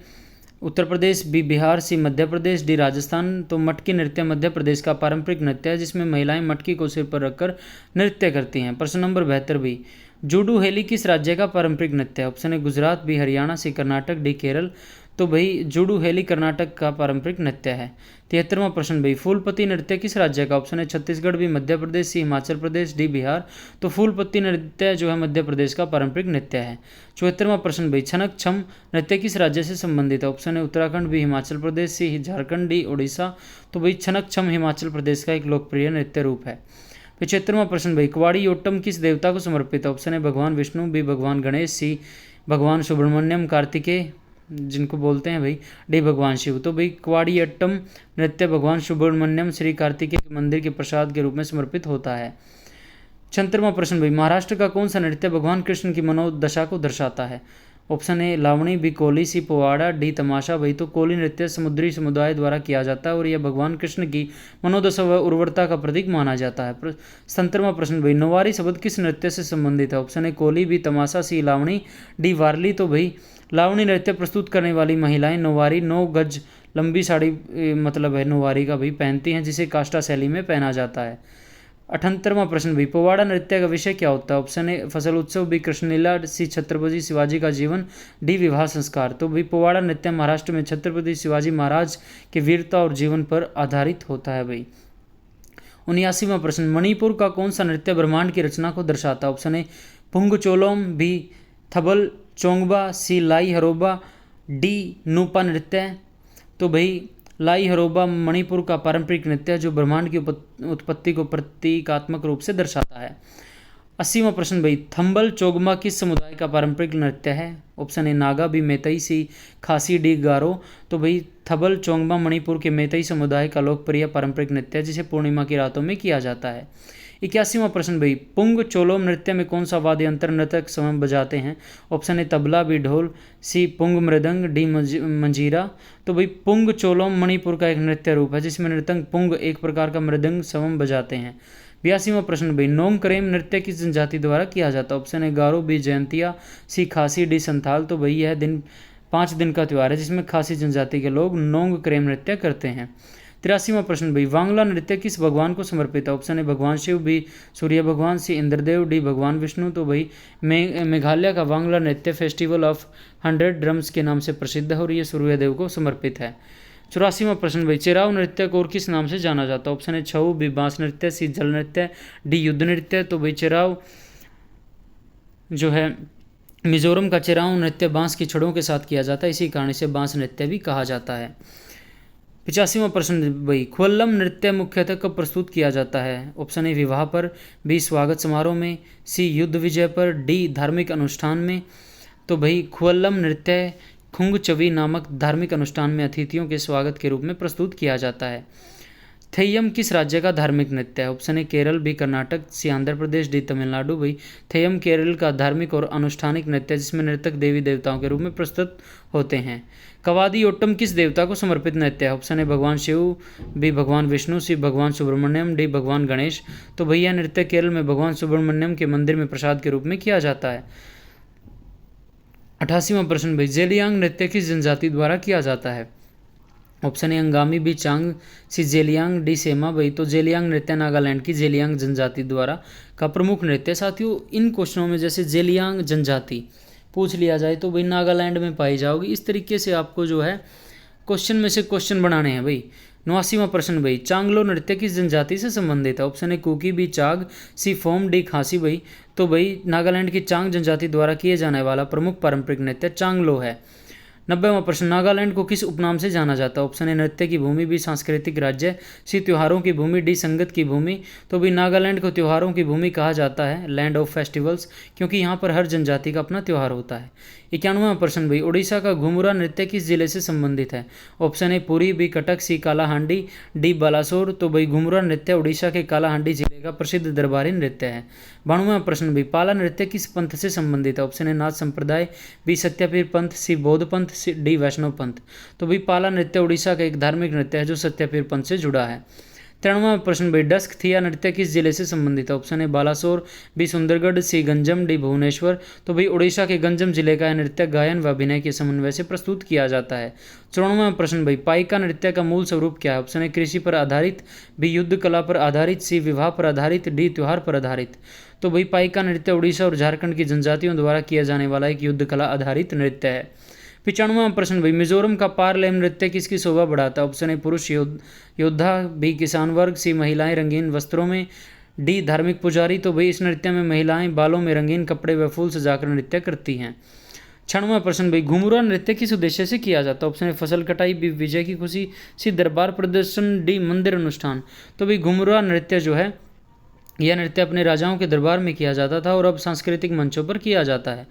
Uttar Pradesh, B Bihar, C Madhya Pradesh, D Rajasthan. तो मटकी नृत्य मध्य प्रदेश का पारंपरिक नृत्य है, जिसमें महिलाएं मटकी को सिर पर रखकर नृत्य करती हैं। प्रश्न नंबर 72 भी, जूडू हेली किस राज्य का पारंपरिक नृत्य है? Option A Gujarat, B Haryana, C Karnataka, D Kerala. तो भाई जूडू हेली कर्नाटक का पारंपरिक नृत्य है। 73वां प्रश्न भाई, फूलपत्ती नृत्य किस राज्य का? ऑप्शन है छत्तीसगढ़, भी मध्य प्रदेश, सी हिमाचल प्रदेश, डी बिहार। तो फूलपत्ती नृत्य जो है मध्य प्रदेश का पारंपरिक नृत्य है। 74वां प्रश्न भाई, छनक छम नृत्य किस राज्य से संबंधित है? ऑप्शन है Uttarakhand, B Himachal Pradesh, C Jharkhand, D Orissa. तो भाई छनक छम हिमाचल प्रदेश का एक लोकप्रिय नृत्य रूप है। 75वां प्रश्न भाई, कुवाड़ियोट्टम किस देवता को समर्पित है? ऑप्शन है भगवान विष्णु, बी भगवान गणेश, सी भगवान सुब्रमण्यम कार्तिकेय जिनको बोलते हैं भाई, डी भगवान शिव। तो भाई कुवाड़ियट्टम नृत्य भगवान सुब्रमण्यम श्री कार्तिकेय के मंदिर के प्रसाद के रूप में समर्पित होता है। 76वां प्रश्न भाई, महाराष्ट्र का कौन सा नृत्य भगवान कृष्ण की मनोदशा को दर्शाता है? Option A Lavani, B Koli, C Powada, D Tamasha. भाई तो कोली नृत्य समुद्री समुदाय द्वारा किया जाता है और यह भगवान कृष्ण की मनोदशा व उर्वरता का प्रतीक माना जाता है। 77वां प्रश्न भाई, नौवारी शब्द किस नृत्य से संबंधित है? Option A Koli, B Tamasha, C Lavani, D Warli. तो भाई लावणी नृत्य प्रस्तुत करने वाली महिलाएं नौवारी 9 गज लंबी साड़ी मतलब है नौवारी का भाई पहनती हैं, जिसे काष्ठा शैली में पहना जाता है। 78वां प्रश्न भाई, पोवाड़ा नृत्य का विषय क्या होता है? ऑप्शन ए फसल उत्सव, बी कृष्णलीला, सी छत्रपति शिवाजी का जीवन, डी विवाह संस्कार। तो भाई पोवाड़ा नृत्य महाराष्ट्र में छत्रपति शिवाजी महाराज के वीरता और जीवन पर आधारित होता है भाई। 79वां प्रश्न, मणिपुर का कौन सा नृत्य ब्रह्मांड की रचना को दर्शाता है? ऑप्शन ए पुंग चोलोम, बी थबल चोंगबा, सी लाई हरोबा, डी नूपा नृत्य। तो भाई लाई हरोबा मणिपुर का पारंपरिक नृत्य है जो ब्रह्मांड की उत्पत्ति को प्रतीकात्मक रूप से दर्शाता है। 80वां प्रश्न भाई, थंबल चोगमा किस समुदाय का पारंपरिक नृत्य है? ऑप्शन ए नागा, बी मेतई, सी खासी, डी गारो। तो भाई थंबल चोगमा मणिपुर के मेतई समुदाय का लोकप्रिय पारंपरिक नृत्य है जिसे पूर्णिमा की रातों में किया जाता है। 81वां प्रश्न भाई, पुंग चोलोम नृत्य में कौन सा वाद्य यंत्र नर्तक स्वयं बजाते हैं? ऑप्शन ए तबला, बी ढोल, सी पुंग मृदंग, डी मंजीरा। तो भाई पुंग चोलोम मणिपुर का एक नृत्य रूप है जिसमें नर्तक पुंग एक प्रकार का मृदंग स्वयं बजाते हैं। 82वां प्रश्न भाई, नोंग करेम नृत्य किस जनजाति द्वारा किया जाता है? Option A Garo, B Jaintia, C Khasi, D Santhal. तो भाई यह 5 दिन का त्यौहार है जिसमें खासी जनजाति के लोग नोंग करेम नृत्य करते हैं। 83वां प्रश्न भाई, वांगला नृत्य किस भगवान को समर्पित है? ऑप्शन ए भगवान शिव, बी सूर्य भगवान, सी इंद्रदेव, डी भगवान विष्णु। तो भाई मेघालय का वांगला नृत्य फेस्टिवल ऑफ 100 ड्रम्स के नाम से प्रसिद्ध है और ये सूर्यदेव को समर्पित है। 84वां प्रश्न भाई, चिराव नृत्य को और किस नाम से जाना जाता है? ऑप्शन ए छऊ, बी बांस नृत्य, सी जल नृत्य, डी युद्ध नृत्य। तो भाई चिराव जो है मिजोरम का चिराव नृत्य बांस की छड़ों के साथ किया जाता है, इसी कारण इसे बांस नृत्य भी कहा जाता है। 85वां प्रश्न भाई, खुल्लम नृत्य मुख्यतः कब प्रस्तुत किया जाता है? ऑप्शन ए विवाह पर, बी स्वागत समारोह में, सी युद्ध विजय पर, डी धार्मिक अनुष्ठान में। तो भाई खुल्लम नृत्य खुंग चवी नामक धार्मिक अनुष्ठान में अतिथियों के स्वागत के रूप में प्रस्तुत किया जाता है। थेयम किस राज्य का धार्मिक नृत्य है? Option A Kerala, B Karnataka, C Andhra Pradesh, D Tamil Nadu. भाई थेयम केरल का धार्मिक और अनुष्ठानिक नृत्य है जिसमें नर्तक देवी देवताओं के रूप में प्रस्तुत होते हैं। कवादियोट्टम किस देवता को समर्पित नृत्य है? ऑप्शन ए भगवान शिव, बी भगवान विष्णु, सी भगवान सुब्रमण्यम, डी भगवान गणेश। तो भैया नृत्य केरल में भगवान सुब्रमण्यम के मंदिर में प्रसाद के रूप में किया जाता है। 88वां प्रश्न भाई, जेलियांग नृत्य किस जनजाति द्वारा किया जाता है? Option A Angami, B Chang, C Zeliang, D Sema. भाई तो जेलियांग नृत्य नागालैंड की जेलियांग जनजाति द्वारा का प्रमुख नृत्य। साथियों इन क्वेश्चनों में जैसे जेलियांग जनजाति पूछ लिया जाए तो भाई नागालैंड में पाई जाओगी। इस तरीके से आपको जो है क्वेश्चन में से क्वेश्चन बनाने हैं भाई। 89वां प्रश्न भाई, चांगलो नृत्य किस जनजाति से संबंधित है? Option A Kuki, B Chang, C Phom, D Khasi. भाई तो भाई नागालैंड की चांग जनजाति द्वारा किए जाने वाला प्रमुख पारंपरिक नृत्य चांगलो है। 90वां प्रश्न, नागालैंड को किस उपनाम से जाना जाता है? ऑप्शन ए नृत्य की भूमि, बी सांस्कृतिक राज्य, सी त्योहारों की भूमि, डी संगत की भूमि। तो भी नागालैंड को त्योहारों की भूमि कहा जाता है, लैंड ऑफ फेस्टिवल्स, क्योंकि यहाँ पर हर जनजाति का अपना त्यौहार होता है। 91वां प्रश्न भाई, उड़ीसा का घुमुरा नृत्य किस जिले से संबंधित है? Option A Puri, B Cuttack, C Kalahandi, D Balasore. तो भाई घुमुरा नृत्य उड़ीसा के कालाहांडी जिले का प्रसिद्ध दरबारी नृत्य है। 92वां प्रश्न भाई, पाला नृत्य किस पंथ से संबंधित है? ऑप्शन ए नाथ संप्रदाय, बी सत्यापीर पंथ, सी बौद्ध पंथ, सी डी वैष्णव पंथ। तो भाई पाला नृत्य उड़ीसा का एक धार्मिक नृत्य है जो सत्यापीर पंथ से जुड़ा है। 93वां प्रश्न भाई, डस्क थिया नृत्य किस जिले से संबंधित है? Option A Balasore, B Sundargarh, C Ganjam, D Bhubaneswar. तो भाई उड़ीसा के गंजम जिले का यह नृत्य गायन व अभिनय के समन्वय से प्रस्तुत किया जाता है। 94वां प्रश्न भाई, पाइका नृत्य का मूल स्वरूप क्या है? ऑप्शन ए कृषि पर आधारित, बी युद्ध कला पर आधारित, सी विवाह पर आधारित, डी त्योहार पर आधारित। तो भाई पाइका नृत्य उड़ीसा और झारखंड की जनजातियों द्वारा किया जाने वाला एक युद्ध कला आधारित नृत्य है। 95वां प्रश्न भाई, मिजोरम का पारलेम नृत्य किसकी शोभा बढ़ाता है? ऑप्शन ए पुरुष योद्धा, बी किसान वर्ग, सी महिलाएं रंगीन वस्त्रों में, डी धार्मिक पुजारी। तो भाई इस नृत्य में महिलाएं बालों में रंगीन कपड़े व फूल सजाकर नृत्य करती हैं। 96वां प्रश्न भाई, घुमुरा नृत्य किस उद्देश्य से किया जाता है? ऑप्शन ए फसल कटाई, बी विजय की खुशी, सी दरबार प्रदर्शन, डी मंदिर अनुष्ठान। तो भाई घुमुरा नृत्य जो है यह नृत्य अपने राजाओं के दरबार में किया जाता था और अब सांस्कृतिक मंचों पर किया जाता है।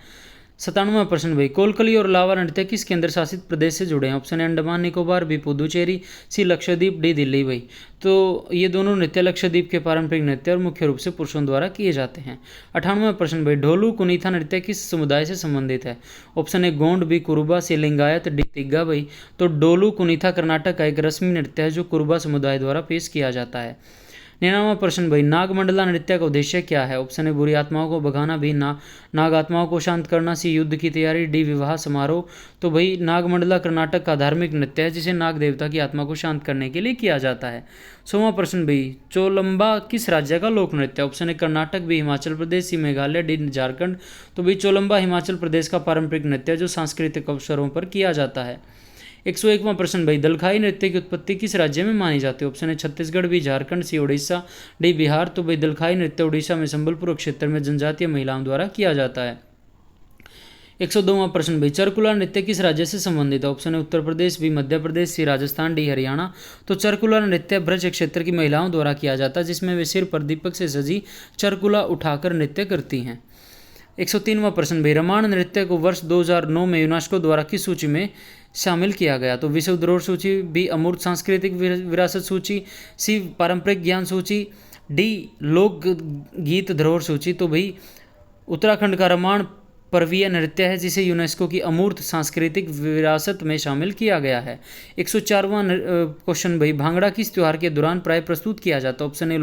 97वां प्रश्न भाई, कोलकली और लावा नृत्य किस केंद्र शासित प्रदेश से जुड़े हैं? Option A Andaman Nicobar, B Puducherry, C Lakshadweep, D Delhi. भाई तो ये दोनों नृत्य लक्षद्वीप के पारंपरिक नृत्य और मुख्य रूप से पुरुषों द्वारा किए जाते हैं। 98वां प्रश्न भाई, ढोलू कुनीथा नृत्य किस समुदाय से संबंधित है? Option A Gond, B Kuruba, C Lingayat, D Tigga. भाई तो डोलू कुनीथा कर्नाटक का एक रस्मी नृत्य है जो कुरुबा समुदाय द्वारा पेश किया जाता है। 99वां प्रश्न भाई, नागमंडला नृत्य का उद्देश्य क्या है? ऑप्शन ए बुरी आत्माओं को भगाना, बी नाग आत्माओं को शांत करना, सी युद्ध की तैयारी, डी विवाह समारोह। तो भाई नागमंडला कर्नाटक का धार्मिक नृत्य है जिसे नाग देवता की आत्मा को शांत करने के लिए किया जाता है। 100वां प्रश्न भाई, चोलम्बा किस राज्य का लोक नृत्य है? Option A Karnataka, B Himachal Pradesh, C Meghalaya, D Jharkhand. तो भाई चोलम्बा हिमाचल प्रदेश का पारंपरिक नृत्य है जो सांस्कृतिक अवसरों पर किया जाता है। 101वां प्रश्न भाई, दलखाई नृत्य की उत्पत्ति किस राज्य में मानी जाती है? ऑप्शन है छत्तीसगढ़, बी झारखंड, सी उड़ीसा, डी बिहार। तो भाई दलखाई नृत्य उड़ीसा में संबलपुर क्षेत्र में जनजातीय महिलाओं द्वारा किया जाता है। 102वां प्रश्न भाई, चरकुला नृत्य किस राज्य से संबंधित है? ऑप्शन है उत्तर प्रदेश, बी मध्य प्रदेश, सी राजस्थान, डी हरियाणा। तो चरकुला नृत्य ब्रज क्षेत्र की महिलाओं द्वारा किया जाता है जिसमें वे सिर पर दीपक से सजी चरकुला उठाकर नृत्य करती हैं। 103वां प्रश्न भाई, रामायण नृत्य को वर्ष 2009 में यूनेस्को द्वारा किस सूची में शामिल किया गया? तो विश्व धरोहर सूची, बी अमूर्त सांस्कृतिक विरासत सूची, सी पारंपरिक ज्ञान सूची, डी लोक गीत धरोहर सूची। तो भाई उत्तराखंड का रामायण पर्वीय नृत्य है जिसे यूनेस्को की अमूर्त सांस्कृतिक विरासत में शामिल किया गया है। 104वां क्वेश्चन भाई, भांगड़ा किस त्योहार के दौरान प्राय प्रस्तुत किया जाता है? Option A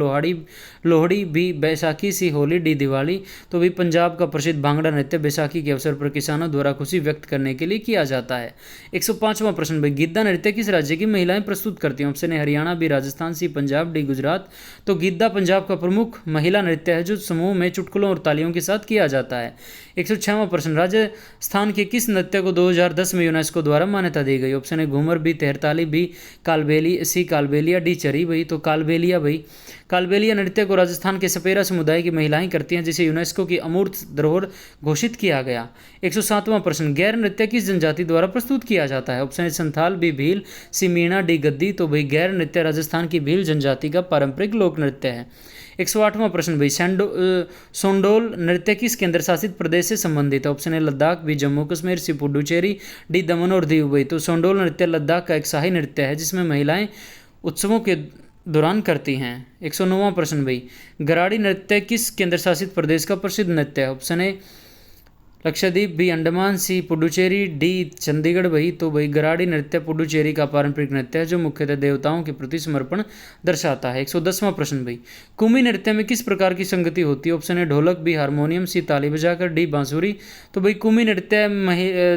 Lohri, B Baisakhi, C Holi, D Diwali. तो भाई पंजाब का प्रसिद्ध भांगड़ा नृत्य बैसाखी के अवसर पर किसानों द्वारा खुशी व्यक्त करने के लिए किया जाता है। 105वां प्रश्न भाई, गिद्धा नृत्य किस राज्य की महिलाएं प्रस्तुत करती हैं? Option A Haryana, B Rajasthan, C Punjab, D Gujarat. तो गिद्धा पंजाब का प्रमुख महिला नृत्य है जो समूह में चुटकुलों और तालियों के साथ किया जाता है। 106वां प्रश्न, राजस्थान के किस नृत्य को 2010 में यूनेस्को द्वारा मान्यता दी गई? ऑप्शन है घूमर, बी तेहरताली, बी कालबेली, सी कालबेलिया, डी चरी। भाई तो कालबेलिया, भाई कालबेलिया नृत्य को राजस्थान के सपेरा समुदाय की महिलाएं करती हैं जिसे यूनेस्को की अमूर्त धरोहर घोषित किया गया। 107वां प्रश्न, गैर नृत्य किस जनजाति द्वारा प्रस्तुत किया जाता है? ऑप्शन है संथाल, बी भील, सी मीणा, डी गद्दी। तो भाई गैर नृत्य राजस्थान की भील जनजाति का पारंपरिक लोक नृत्य है। 108वां प्रश्न भाई, सोंडोल नृत्य किस केंद्र शासित प्रदेश से संबंधित है? ऑप्शन है लद्दाख, बी जम्मू कश्मीर, सी पुडुचेरी, डी दमन और दीव। भाई तो सोंडोल नृत्य लद्दाख का एक शाही नृत्य है जिसमें महिलाएं उत्सवों के दौरान करती हैं। 109वां प्रश्न भाई, गराड़ी नृत्य किस केंद्र शासित प्रदेश का प्रसिद्ध नृत्य है? ऑप्शन है लक्षद्वीप, बी अंडमान, सी पुडुचेरी, डी चंडीगढ़। भाई तो भाई गराड़ी नृत्य पुडुचेरी का पारंपरिक नृत्य है जो मुख्यतः देवताओं के प्रति समर्पण दर्शाता है। 110वां प्रश्न भाई, कुमी नृत्य में किस प्रकार की संगति होती है? ऑप्शन है ढोलक, बी हारमोनियम, सी ताली बजाकर, डी बांसुरी। तो भाई कुमी नृत्य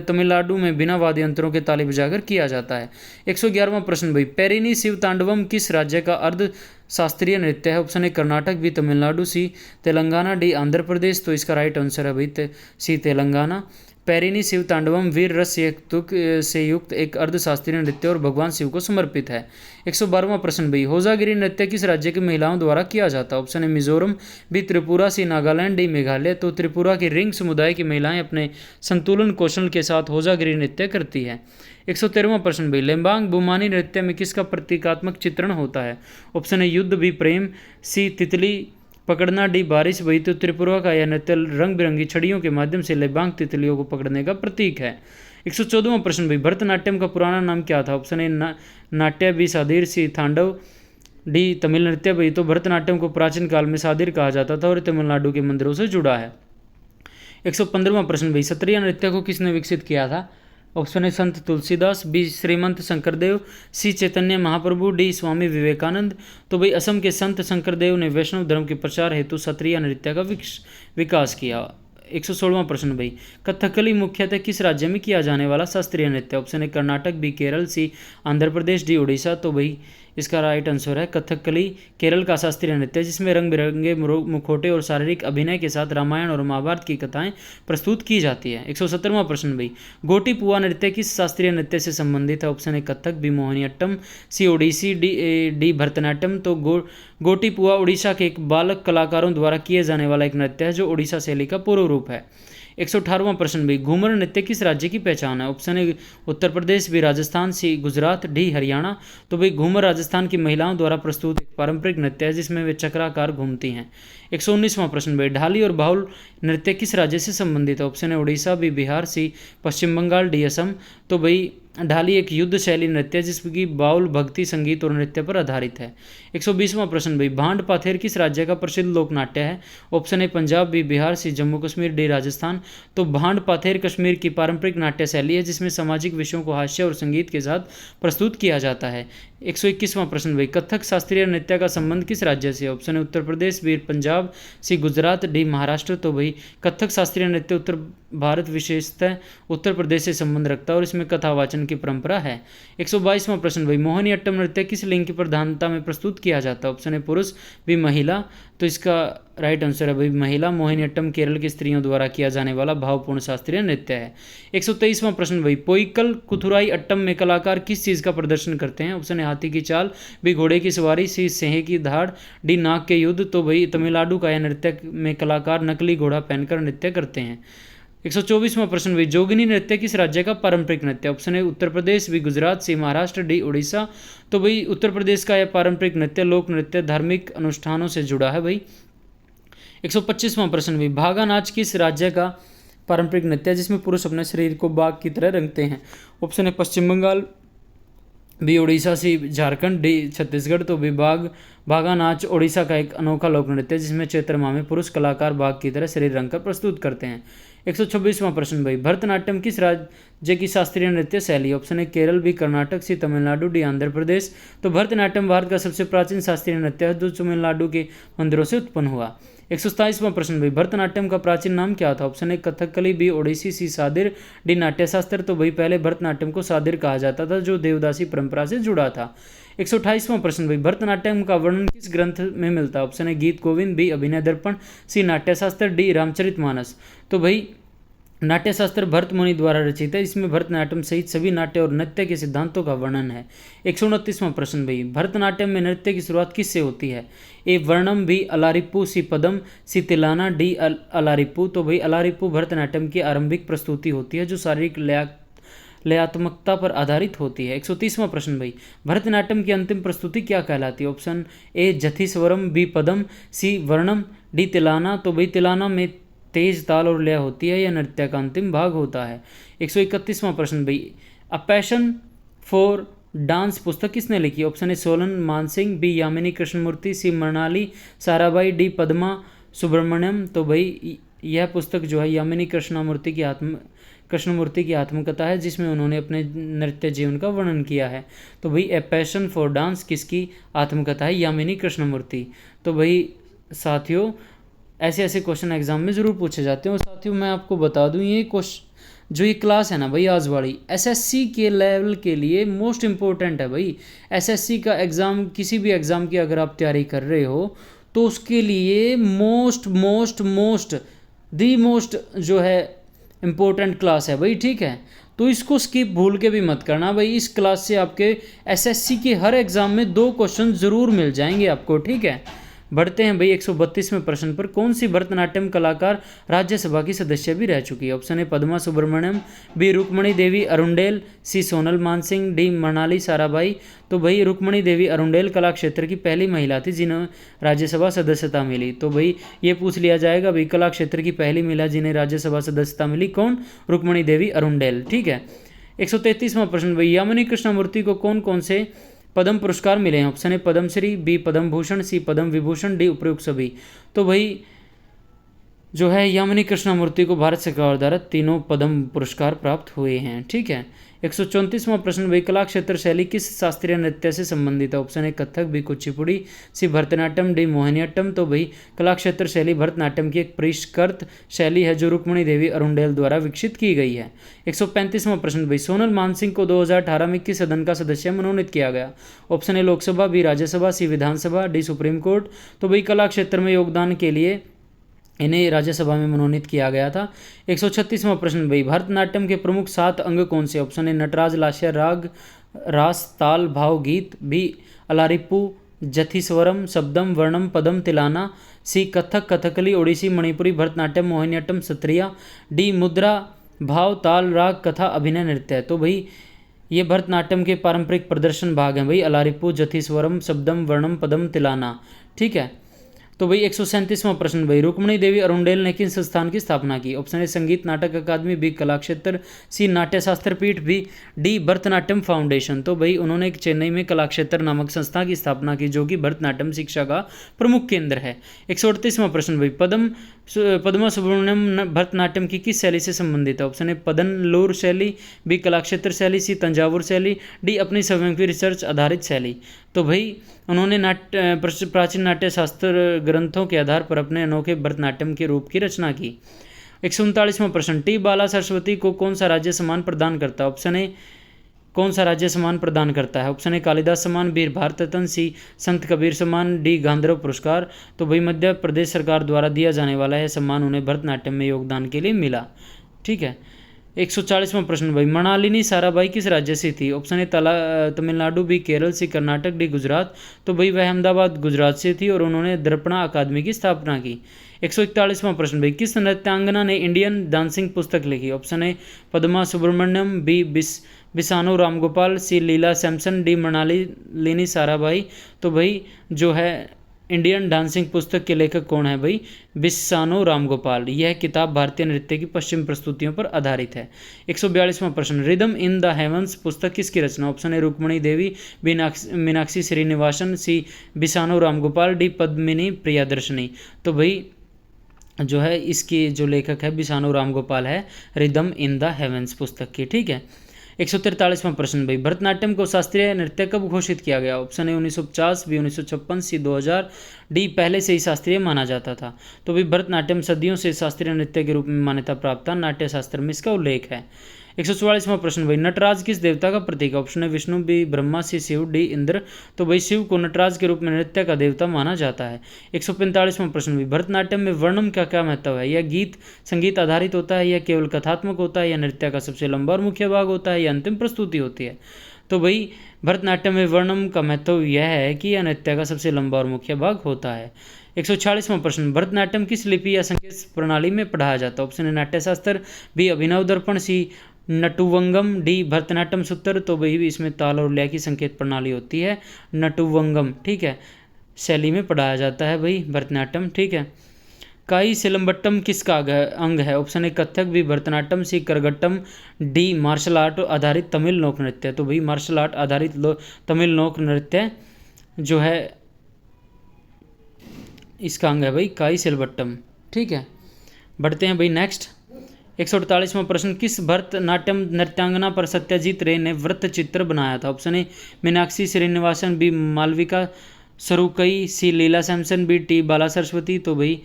तमिलनाडु में बिना वाद्य यंत्रों के ताली बजाकर किया जाता है। 111वां प्रश्न भाई, पेरिनी शिव तांडवम किस राज्य का अर्ध शास्त्रीय नृत्य है? ऑप्शन है कर्नाटक, बी तमिलनाडु, सी तेलंगाना, डी आंध्र प्रदेश। तो इसका राइट आंसर है भाई सी तेलंगाना। पेरिनी शिव तांडवम वीर रस से युक्त एक अर्धशास्त्रीय नृत्य और भगवान शिव को समर्पित है। 112वां प्रश्न भाई, होजागिरी नृत्य किस राज्य की महिलाओं द्वारा किया जाता है? ऑप्शन है मिजोरम, बी त्रिपुरा, सी नागालैंड, डी मेघालय। तो त्रिपुरा की रिंग समुदाय की महिलाएं अपने संतुलन कौशल के साथ होजागिरी नृत्य करती है। 113वां प्रश्न भाई, लेम्बांग बुमानी नृत्य में किसका प्रतीकात्मक चित्रण होता है? ऑप्शन है युद्ध, बी प्रेम, सी तितली पकड़ना, डी बारिश। वही तो त्रिपुरा का यह नृत्य रंग बिरंगी छड़ियों के माध्यम से लेबांग तितलियों को पकड़ने का प्रतीक है। 114वां प्रश्न भाई, भरतनाट्यम का पुराना नाम क्या था? ऑप्शन है नाट्य, बी सादिर, सी तांडव, डी तमिल नृत्य। भाई तो भरतनाट्यम को प्राचीन काल में सादिर कहा जाता था और तमिलनाडु के मंदिरों से जुड़ा है। 115वां प्रश्न भाई, सत्रिया नृत्य को किसने विकसित किया था? ऑप्शन है संत तुलसीदास, बी श्रीमंत शंकरदेव, सी चैतन्य महाप्रभु, डी स्वामी विवेकानंद। तो भाई असम के संत शंकरदेव ने वैष्णव धर्म के प्रचार हेतु सत्रिया नृत्य का विकास किया। 116वां प्रश्न भाई, कथकली मुख्यतः किस राज्य में किया जाने वाला शास्त्रीय नृत्य? ऑप्शन है कर्नाटक, बी केरल, सी आंध्र प्रदेश, डी उड़ीसा। तो भाई इसका राइट आंसर है कथकली केरल का शास्त्रीय नृत्य जिसमें रंग बिरंगे मुखौटे और शारीरिक अभिनय के साथ रामायण और महाभारत की कथाएं प्रस्तुत की जाती है। 117वां प्रश्न भाई, गोटी पुआ नृत्य किस शास्त्रीय नृत्य से संबंधित है? ऑप्शन है कथक, बी मोहिनीअट्टम, सी ओडिसी, डी भरतनाट्यम। तो गोटी पुआ उड़ीसा के एक बालक कलाकारों द्वारा किए जाने वाला एक नृत्य है जो उड़ीसा शैली का पूर्व रूप है। 118वां प्रश्न भाई, घूमर नृत्य किस राज्य की पहचान है? ऑप्शन है उत्तर प्रदेश, बी राजस्थान, सी गुजरात, डी हरियाणा। तो भाई घूमर राजस्थान की महिलाओं द्वारा प्रस्तुत एक पारंपरिक नृत्य है जिसमें वे चक्राकार घूमती हैं। 119वां प्रश्न भाई, ढाली और बाउल नृत्य किस राज्य से संबंधित है? ऑप्शन है Orissa, B Bihar, C Paschim Bangal, D Assam. तो भाई ढाली एक युद्ध शैली नृत्य है जिसकी बाउल भक्ति संगीत और नृत्य पर आधारित है। 120वां प्रश्न भाई, भांड पाथेर किस राज्य का प्रसिद्ध लोक नाट्य है? Option A Punjab, B Bihar, C Jammu Kashmir, D Rajasthan. तो भांड पाथेर कश्मीर की पारंपरिक नाट्य शैली है जिसमें सामाजिक विषयों को हास्य और संगीत के साथ प्रस्तुत किया जाता है। 121वां प्रश्न भाई, कथक शास्त्रीय नृत्य का संबंध किस राज्य से? ऑप्शन है उत्तर प्रदेश, बी पंजाब, सी गुजरात, डी महाराष्ट्र। तो भाई कथक शास्त्रीय नृत्य उत्तर भारत विशेषतः उत्तर प्रदेश से संबंध रखता है और इसमें कथावाचन की परंपरा है। 122वां प्रश्न भाई, मोहिनीअट्टम नृत्य किस लिंग की प्रधानता में प्रस्तुत किया जाता है? ऑप्शन है पुरुष, बी महिला। तो इसका राइट आंसर है भाई महिला। मोहिनीअट्टम केरल की स्त्रियों द्वारा किया जाने वाला भावपूर्ण शास्त्रीय नृत्य है। 123वां प्रश्न भाई, पोइकल कुथुराई अट्टम में कलाकार किस चीज़ का प्रदर्शन करते हैं? ऑप्शन है हाथी की चाल, बी घोड़े की सवारी, सी सेहे की धाड़, डी नाग के युद्ध। तो भाई तमिलनाडु का यह नृत्य में कलाकार नकली घोड़ा पहनकर नृत्य करते हैं। 124वां प्रश्न भाई, जोगिनी नृत्य किस राज्य का पारंपरिक नृत्य? ऑप्शन है उत्तर प्रदेश, बी गुजरात, सी महाराष्ट्र, डी उड़ीसा। तो भाई उत्तर प्रदेश का यह पारंपरिक नृत्य लोक नृत्य धार्मिक अनुष्ठानों से जुड़ा है भाई। 125वां प्रश्न भाई, भागा नाच किस राज्य का पारंपरिक नृत्य है जिसमें पुरुष अपने शरीर को बाघ की तरह रंगते हैं? ऑप्शन है पश्चिम बंगाल, बी उड़ीसा, सी झारखंड, डी छत्तीसगढ़। तो भागा नाच उड़ीसा का एक अनोखा लोक नृत्य है जिसमें चैत्र माह में पुरुष कलाकार बाघ की तरह शरीर रंग कर प्रस्तुत करते हैं। 126वां प्रश्न भाई, भरतनाट्यम किस राज्य की शास्त्रीय नृत्य शैली? ऑप्शन है केरल, बी कर्नाटक, सी तमिलनाडु, डी आंध्र प्रदेश। तो भरतनाट्यम भारत का सबसे प्राचीन शास्त्रीय नृत्य है जो तमिलनाडु के मंदिरों से उत्पन्न हुआ। 127वां प्रश्न भाई, भरतनाट्यम का प्राचीन नाम क्या था? ऑप्शन है कथकली, बी ओडिसी, सी सादिर, डी नाट्यशास्त्र। तो भाई पहले भरतनाट्यम को सादिर कहा जाता था जो देवदासी परंपरा से जुड़ा था। 128वां प्रश्न भाई, भरतनाट्यम का वर्णन किस ग्रंथ में मिलता है? ऑप्शन है गीत गोविंद, बी अभिनय दर्पण, सी नाट्यशास्त्र, डी रामचरितमानस। तो भाई नाट्यशास्त्र भरत मुनि द्वारा रचित है। इसमें भरतनाट्यम सहित सभी नाट्य और नृत्य के सिद्धांतों का वर्णन है। 129वां प्रश्न भाई, भरतनाट्यम में नृत्य की शुरुआत किससे होती है? ए वर्णम, बी अलारिप्पू, सी पदम, सी तिलाना, डी अलारिप्पू। तो भाई अलारिप्पू भरतनाट्यम की आरंभिक प्रस्तुति होती है जो शारीरिक लयात्मकता पर आधारित होती है। 130वां प्रश्न भाई, भरतनाट्यम की अंतिम प्रस्तुति क्या कहलाती है? Option A Jatiswaram, B Padam, C Varnam, D Tillana. तो भाई तिलाना में तेज ताल और लय होती है, यह नृत्य का अंतिम भाग होता है। 131वां प्रश्न भाई, अ पैशन फॉर डांस पुस्तक किसने लिखी? ऑप्शन है सोलन मानसिंह, बी यामिनी कृष्णमूर्ति, सी मृणाली साराभाई, डी पद्मा सुब्रमण्यम। तो भाई यह पुस्तक जो है यामिनी कृष्णमूर्ति की आत्मकथा है जिसमें उन्होंने अपने नृत्य जीवन का वर्णन किया है। तो भाई ए पैशन फॉर डांस किसकी आत्मकथा है? यामिनी कृष्णमूर्ति। तो भाई साथियों ऐसे ऐसे क्वेश्चन एग्जाम में ज़रूर पूछे जाते हैं। और साथियों मैं आपको बता दूं ये क्वेश्चन जो ये क्लास है ना भाई आज वाली एसएससी के लेवल के लिए मोस्ट इम्पोर्टेंट है भाई। एसएससी का एग्ज़ाम किसी भी एग्ज़ाम की अगर आप तैयारी कर रहे हो तो उसके लिए मोस्ट दी मोस्ट जो है इम्पोर्टेंट क्लास है भाई, ठीक है। तो इसको स्किप भूल के भी मत करना भाई। इस क्लास से आपके एसएससी के हर एग्ज़ाम में 2 क्वेश्चन ज़रूर मिल जाएंगे आपको, ठीक है। बढ़ते हैं भाई 132वें प्रश्न पर, कौन सी भरतनाट्यम कलाकार राज्यसभा की सदस्य भी रह चुकी है? ऑप्शन है पद्मा सुब्रमण्यम, बी रुक्मणी देवी अरुंडेल, सी सोनल मानसिंह, डी मृणाली साराभाई। तो भाई रुक्मणी देवी अरुंडेल कला क्षेत्र की पहली महिला थी जिन्हें राज्यसभा सदस्यता मिली। तो भाई ये पूछ लिया जाएगा भाई कला क्षेत्र की पहली महिला जिन्हें राज्यसभा सदस्यता मिली कौन? रुक्मणी देवी अरुंडेल, ठीक है। 133वां प्रश्न भाई, यामिनी कृष्णमूर्ति को कौन कौन से पद्म पुरस्कार मिले हैं? ऑप्शन है पद्मश्री, बी पद्म भूषण, सी पद्म विभूषण, डी उपयुक्त सभी। तो भाई जो है यामिनी कृष्णमूर्ति को भारत सरकार द्वारा 3 पद्म पुरस्कार प्राप्त हुए हैं, ठीक है। 134वां प्रश्न भाई, कला क्षेत्र शैली किस शास्त्रीय नृत्य से संबंधित है? ऑप्शन है Kathak, B Kuchipudi, C Bharatanatyam, D Mohiniyattam. तो भाई कला क्षेत्र शैली भरतनाट्यम की एक परिष्कृत शैली है जो रुक्मणी देवी अरुंडेल द्वारा विकसित की गई है। 135वां प्रश्न भाई, सोनल मानसिंह को 2018 में किस सदन का सदस्य मनोनीत किया गया? ऑप्शन है लोकसभा, बी राज्यसभा, सी विधानसभा, डी सुप्रीम कोर्ट। तो भाई कला क्षेत्र में योगदान के लिए इन्हें राज्यसभा में मनोनीत किया गया था। 136वां प्रश्न भाई, भरतनाट्यम के प्रमुख 7 अंग कौन से? ऑप्शन है नटराज, लास्य, राग, रास, ताल, भाव, गीत, बी अलारिप्पू, जथीस्वरम, शब्दम, वर्णम, पदम, तिलाना, सी कथक, कथकली, ओडिसी, मणिपुरी, भरतनाट्यम, मोहिनीअट्टम, सत्रिया, डी मुद्रा, भाव, ताल, राग, कथा, अभिनय, नृत्य। तो भाई ये भरतनाट्यम के पारंपरिक प्रदर्शन भाग हैं भाई, अलारिप्पू, जथीस्वरम, शब्दम, वर्णम, पदम, तिलाना, ठीक है। तो भाई 137वां प्रश्न भाई, रुक्मणी देवी अरुंडेल ने किन संस्थान की स्थापना की? ऑप्शन ए संगीत नाटक अकादमी, बी कला क्षेत्र, सी नाट्य शास्त्र पीठ, बी डी भरतनाट्यम फाउंडेशन। तो भाई उन्होंने चेन्नई में कला क्षेत्र नामक संस्था की स्थापना की, जो कि भरतनाट्यम शिक्षा का प्रमुख केंद्र है। 138वां प्रश्न भाई, पद्मा सुब्रमण्यम भरतनाट्यम की किस शैली से संबंधित है? ऑप्शन ए पदनलूर शैली, बी कला क्षेत्र शैली, सी तंजावुर शैली, डी अपनी स्वयं की रिसर्च आधारित शैली। तो भाई उन्होंने प्राचीन नाट्य शास्त्र ग्रंथों के आधार पर अपने अनोखे भरतनाट्यम के रूप की रचना की। 139वां प्रश्न, टी बाला सरस्वती को कौन सा राज्य सम्मान प्रदान करता है? ऑप्शन ए कौन सा राज्य सम्मान प्रदान करता है? ऑप्शन ए कालिदास सम्मान, बी भारत रत्न, सी संत कबीर सम्मान, डी गांधर्व पुरस्कार। तो भाई मध्य प्रदेश सरकार द्वारा दिया जाने वाला यह सम्मान उन्हें भरतनाट्यम में योगदान के लिए मिला। ठीक है। 140वां प्रश्न भाई, मृणालिनी साराभाई किस राज्य से थी? Option A Tamil Nadu, B Kerala, C Karnataka, D Gujarat. तो भाई वह अहमदाबाद गुजरात से थी और उन्होंने दर्पणा अकादमी की स्थापना की। 141वां प्रश्न भाई, किस नृत्यांगना ने इंडियन डांसिंग पुस्तक लिखी? Option A Padma Subrahmanyam, B Bissano Ramgopal, C Leela Samson, D Mrinalini Sarabhai. तो भाई जो है इंडियन डांसिंग पुस्तक के लेखक कौन है भाई? बिसानो रामगोपाल। यह किताब भारतीय नृत्य की पश्चिम प्रस्तुतियों पर आधारित है। 142वां प्रश्न, रिदम इन द हेवंस पुस्तक किसकी रचना? Option A Rukmini Devi, B Meenakshi Srinivasan, C Bissano Ramgopal, D Padmini Priyadarshini. तो भाई जो है इसकी जो लेखक है बिसानो रामगोपाल है, रिदम इन द हेवंस पुस्तक की। ठीक है। 143वां प्रश्न भाई, भरतनाट्यम को शास्त्रीय नृत्य कब घोषित किया गया? Option A 1950, B 1956, C 2000, D पहले से ही शास्त्रीय माना जाता था। तो भाई भरतनाट्यम सदियों से शास्त्रीय नृत्य के रूप में मान्यता प्राप्त था, नाट्य शास्त्र में इसका उल्लेख है। 144वां प्रश्न भाई, नटराज किस देवता का प्रतीक है? ऑप्शन है विष्णु, बी ब्रह्मा, सी शिव, डी इंद्र। तो भाई शिव को नटराज के रूप में नृत्य का देवता माना जाता है। 145वां प्रश्न भाई, भरतनाट्यम में वर्णम का क्या महत्व है? यह गीत संगीत आधारित होता है, यह केवल कथात्मक होता है, या नृत्य का सबसे लंबा और मुख्य भाग होता है, या अंतिम प्रस्तुति होती है? तो भाई भरतनाट्यम में वर्णम का महत्व यह है कि यह नृत्य का सबसे लंबा और मुख्य भाग होता है। 146वां प्रश्न, भरतनाट्यम किस लिपि या संकेत प्रणाली में पढ़ाया जाता है? ऑप्शन है नाट्य शास्त्र, बी अभिनव दर्पण, सी नटुवंगम, डी भरतनाट्यम सूत्र। तो भाई इसमें ताल और लय की संकेत प्रणाली होती है नटुवंगम। ठीक है, शैली में पढ़ाया जाता है भाई भरतनाट्यम। ठीक है। काई सिलम्बट्टम किसका अंग है? Option A Kathak, B Bharatanatyam, C Karagattam, D martial art आधारित तमिल लोक नृत्य। तो भाई मार्शल आर्ट आधारित तमिल लोक नृत्य जो है इसका अंग है भाई काई सिलबट्टम। ठीक है, बढ़ते हैं भाई नेक्स्ट। 148वां प्रश्न, किस भरतनाट्यम नृत्यांगना पर सत्यजीत रे ने वृत्त चित्र बनाया था? Option A Meenakshi Srinivasan, B Malavika Sarukkai, C Leela Samson, B T Bala Saraswati. तो भाई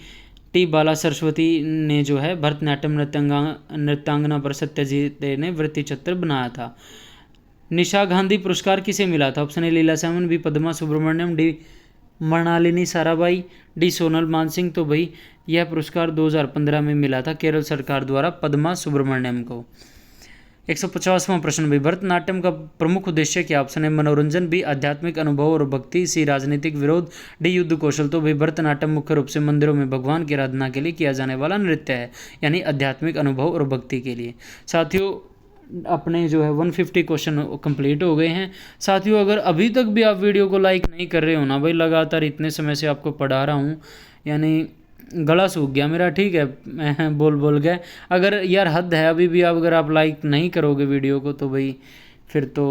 टी बाला सरस्वती ने जो है भरतनाट्यम नृत्यांगना पर सत्यजीत रे ने वृत्ति चित्र बनाया था। निशा गांधी पुरस्कार किसे मिला था? Option A Leela Samson, B Padma Subrahmanyam, D Mrinalini Sarabhai, D Sonal Mansingh. तो भाई यह पुरस्कार 2015 में मिला था केरल सरकार द्वारा पद्मा सुब्रमण्यम को। 150वां प्रश्न भाई, भरतनाट्यम का प्रमुख उद्देश्य क्या? ऑप्शन है मनोरंजन, बी आध्यात्मिक अनुभव और भक्ति, सी राजनीतिक विरोध, डी युद्ध कौशल। तो भाई भरतनाट्यम मुख्य रूप से मंदिरों में भगवान की आराधना के लिए किया जाने वाला नृत्य है, यानी आध्यात्मिक अनुभव और भक्ति के लिए। साथियों अपने जो है 150 क्वेश्चन कंप्लीट हो गए हैं। साथियों अगर अभी तक भी आप वीडियो को लाइक नहीं कर रहे हो ना भाई, लगातार इतने समय से आपको पढ़ा रहा हूँ, यानी गला सूख गया मेरा। ठीक है, मैं बोल बोल गए। अगर यार हद है, अभी भी अगर आप लाइक नहीं करोगे वीडियो को तो भाई फिर तो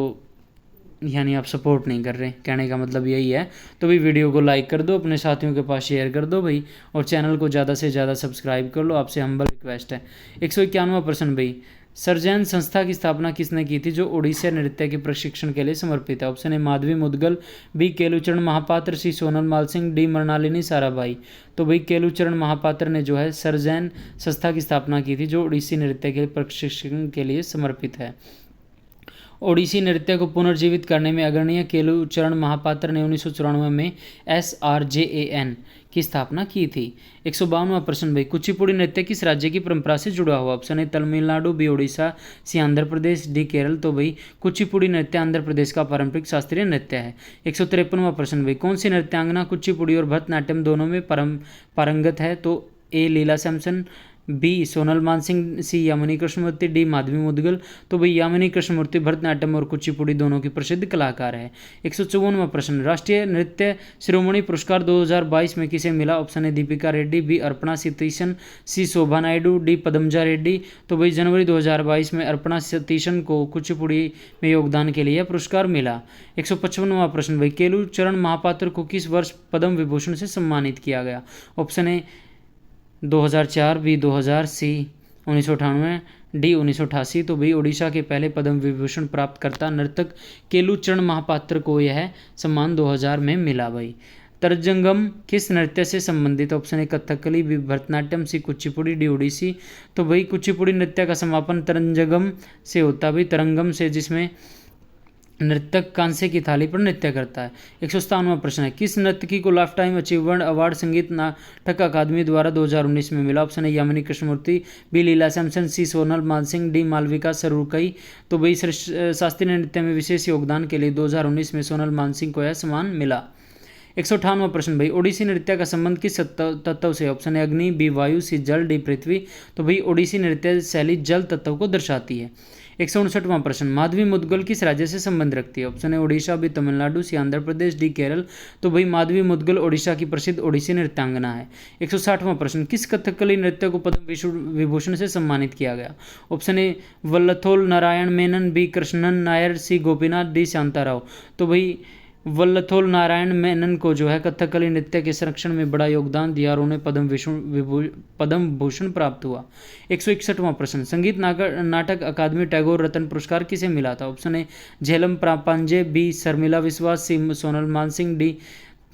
यानी आप सपोर्ट नहीं कर रहे, कहने का मतलब यही है। तो भाई वीडियो को लाइक कर दो, अपने साथियों के पास शेयर कर दो भाई, और चैनल को ज़्यादा से ज़्यादा सब्सक्राइब कर लो, आपसे हम्बल रिक्वेस्ट है। 151वां प्रश्न भाई, सर्जन संस्था की स्थापना किसने की थी जो ओडिशा नृत्य के प्रशिक्षण के लिए समर्पित है? Option A Madhavi Mudgal, B Kelucharan Mahapatra, C Sonal Man Singh, D Mrinalini Sarabhai. तो भाई केलुचरण महापात्र ने जो है सर्जन संस्था की स्थापना की थी जो ओडिसी नृत्य के प्रशिक्षण के लिए समर्पित है। ओडिसी नृत्य को पुनर्जीवित करने में अग्रणीय केलुचरण महापात्र ने 1994 में SRJAN की स्थापना की थी। 152वां प्रश्न भाई, कुचिपुड़ी नृत्य किस राज्य की परंपरा से जुड़ा हुआ? ऑप्शन है तमिलनाडु, बी ओडिशा, सी आंध्र प्रदेश, डी केरल। तो भाई कुचिपुड़ी नृत्य आंध्र प्रदेश का पारंपरिक शास्त्रीय नृत्य है। 153वां प्रश्न भाई, कौन सी नृत्यांगना कुचिपुड़ी और भरतनाट्यम दोनों में पारंगत है? तो ए लीला सैमसन, बी सोनल मानसिंह, सी यामिनी कृष्णमूर्ति, डी माधवी मुदगल। तो भाई यामिनी कृष्णमूर्ति भरतनाट्यम और कुचिपुड़ी दोनों की प्रसिद्ध कलाकार है। 154वां प्रश्न, राष्ट्रीय नृत्य शिरोमणि पुरस्कार 2022 में किसे मिला? Option A Deepika Reddy, B अर्पणा सतीशन, सी शोभा नायडू, डी पदमजा रेड्डी। तो भाई जनवरी 2022 में अर्पणा सतीशन को कुचिपुड़ी में योगदान के लिए पुरस्कार मिला। 155वां प्रश्न भाई, केलू चरण महापात्र को किस वर्ष पद्म विभूषण से सम्मानित किया गया? Option A 2004, B 2000, C 1998, D 1988। तो भाई उड़ीसा के पहले पद्म विभूषण प्राप्त करता नर्तक केलू चरण महापात्र को यह सम्मान 2000 में मिला। भाई तरजंगम किस नृत्य से संबंधित? Option A Kathakali, B Bharatanatyam, C Kuchipudi, D Odissi. तो भाई कुचिपुड़ी नृत्य का समापन तरंजगम से होता, भाई तरंगम से, जिसमें नर्तक कांसे की थाली पर नृत्य करता है। 157वां प्रश्न है, किस नर्तकी को लाइफ टाइम अचीवमेंट अवार्ड संगीत नाटक अकादमी द्वारा 2019 में मिला? ऑप्शन है यामिनी कृष्णमूर्ति, बी लीला सैमसन, सी सोनल मानसिंह, डी मालविका सरूकई। तो भाई शास्त्रीय नृत्य में विशेष योगदान के लिए 2019 में सोनल मानसिंह को यह सम्मान मिला। 158वां प्रश्न भाई, ओडिसी नृत्य का संबंध किस तत्व से? ऑप्शन है अग्नि, बी वायु, सी जल, डी पृथ्वी। तो भाई ओडिसी नृत्य शैली जल तत्व को दर्शाती है। 159वां प्रश्न, माधवी मुदगल किस राज्य से संबंध रखती है? ऑप्शन है ओडिशा, बी तमिलनाडु, सी आंध्र प्रदेश, डी केरल। तो भाई माधवी मुदगल ओडिशा की प्रसिद्ध ओडिसी नृत्यांगना है। 160वां प्रश्न, किस कथकली नृत्य को पद्म विभूषण से सम्मानित किया गया? Option A Vallathol Narayana Menon, B Krishnan Nair, C Gopinath, D Shantarao. तो भाई वल्लथोल नारायण मेनन को जो है कथकली नृत्य के संरक्षण में बड़ा योगदान दिया और उन्हें पद्म भूषण प्राप्त हुआ। 161वां प्रश्न, संगीत नाटक अकादमी टैगोर रत्न पुरस्कार किसे मिला था? Option A Jhelum Paranjape, B Sharmila Biswas, C Sonal Mansingh, D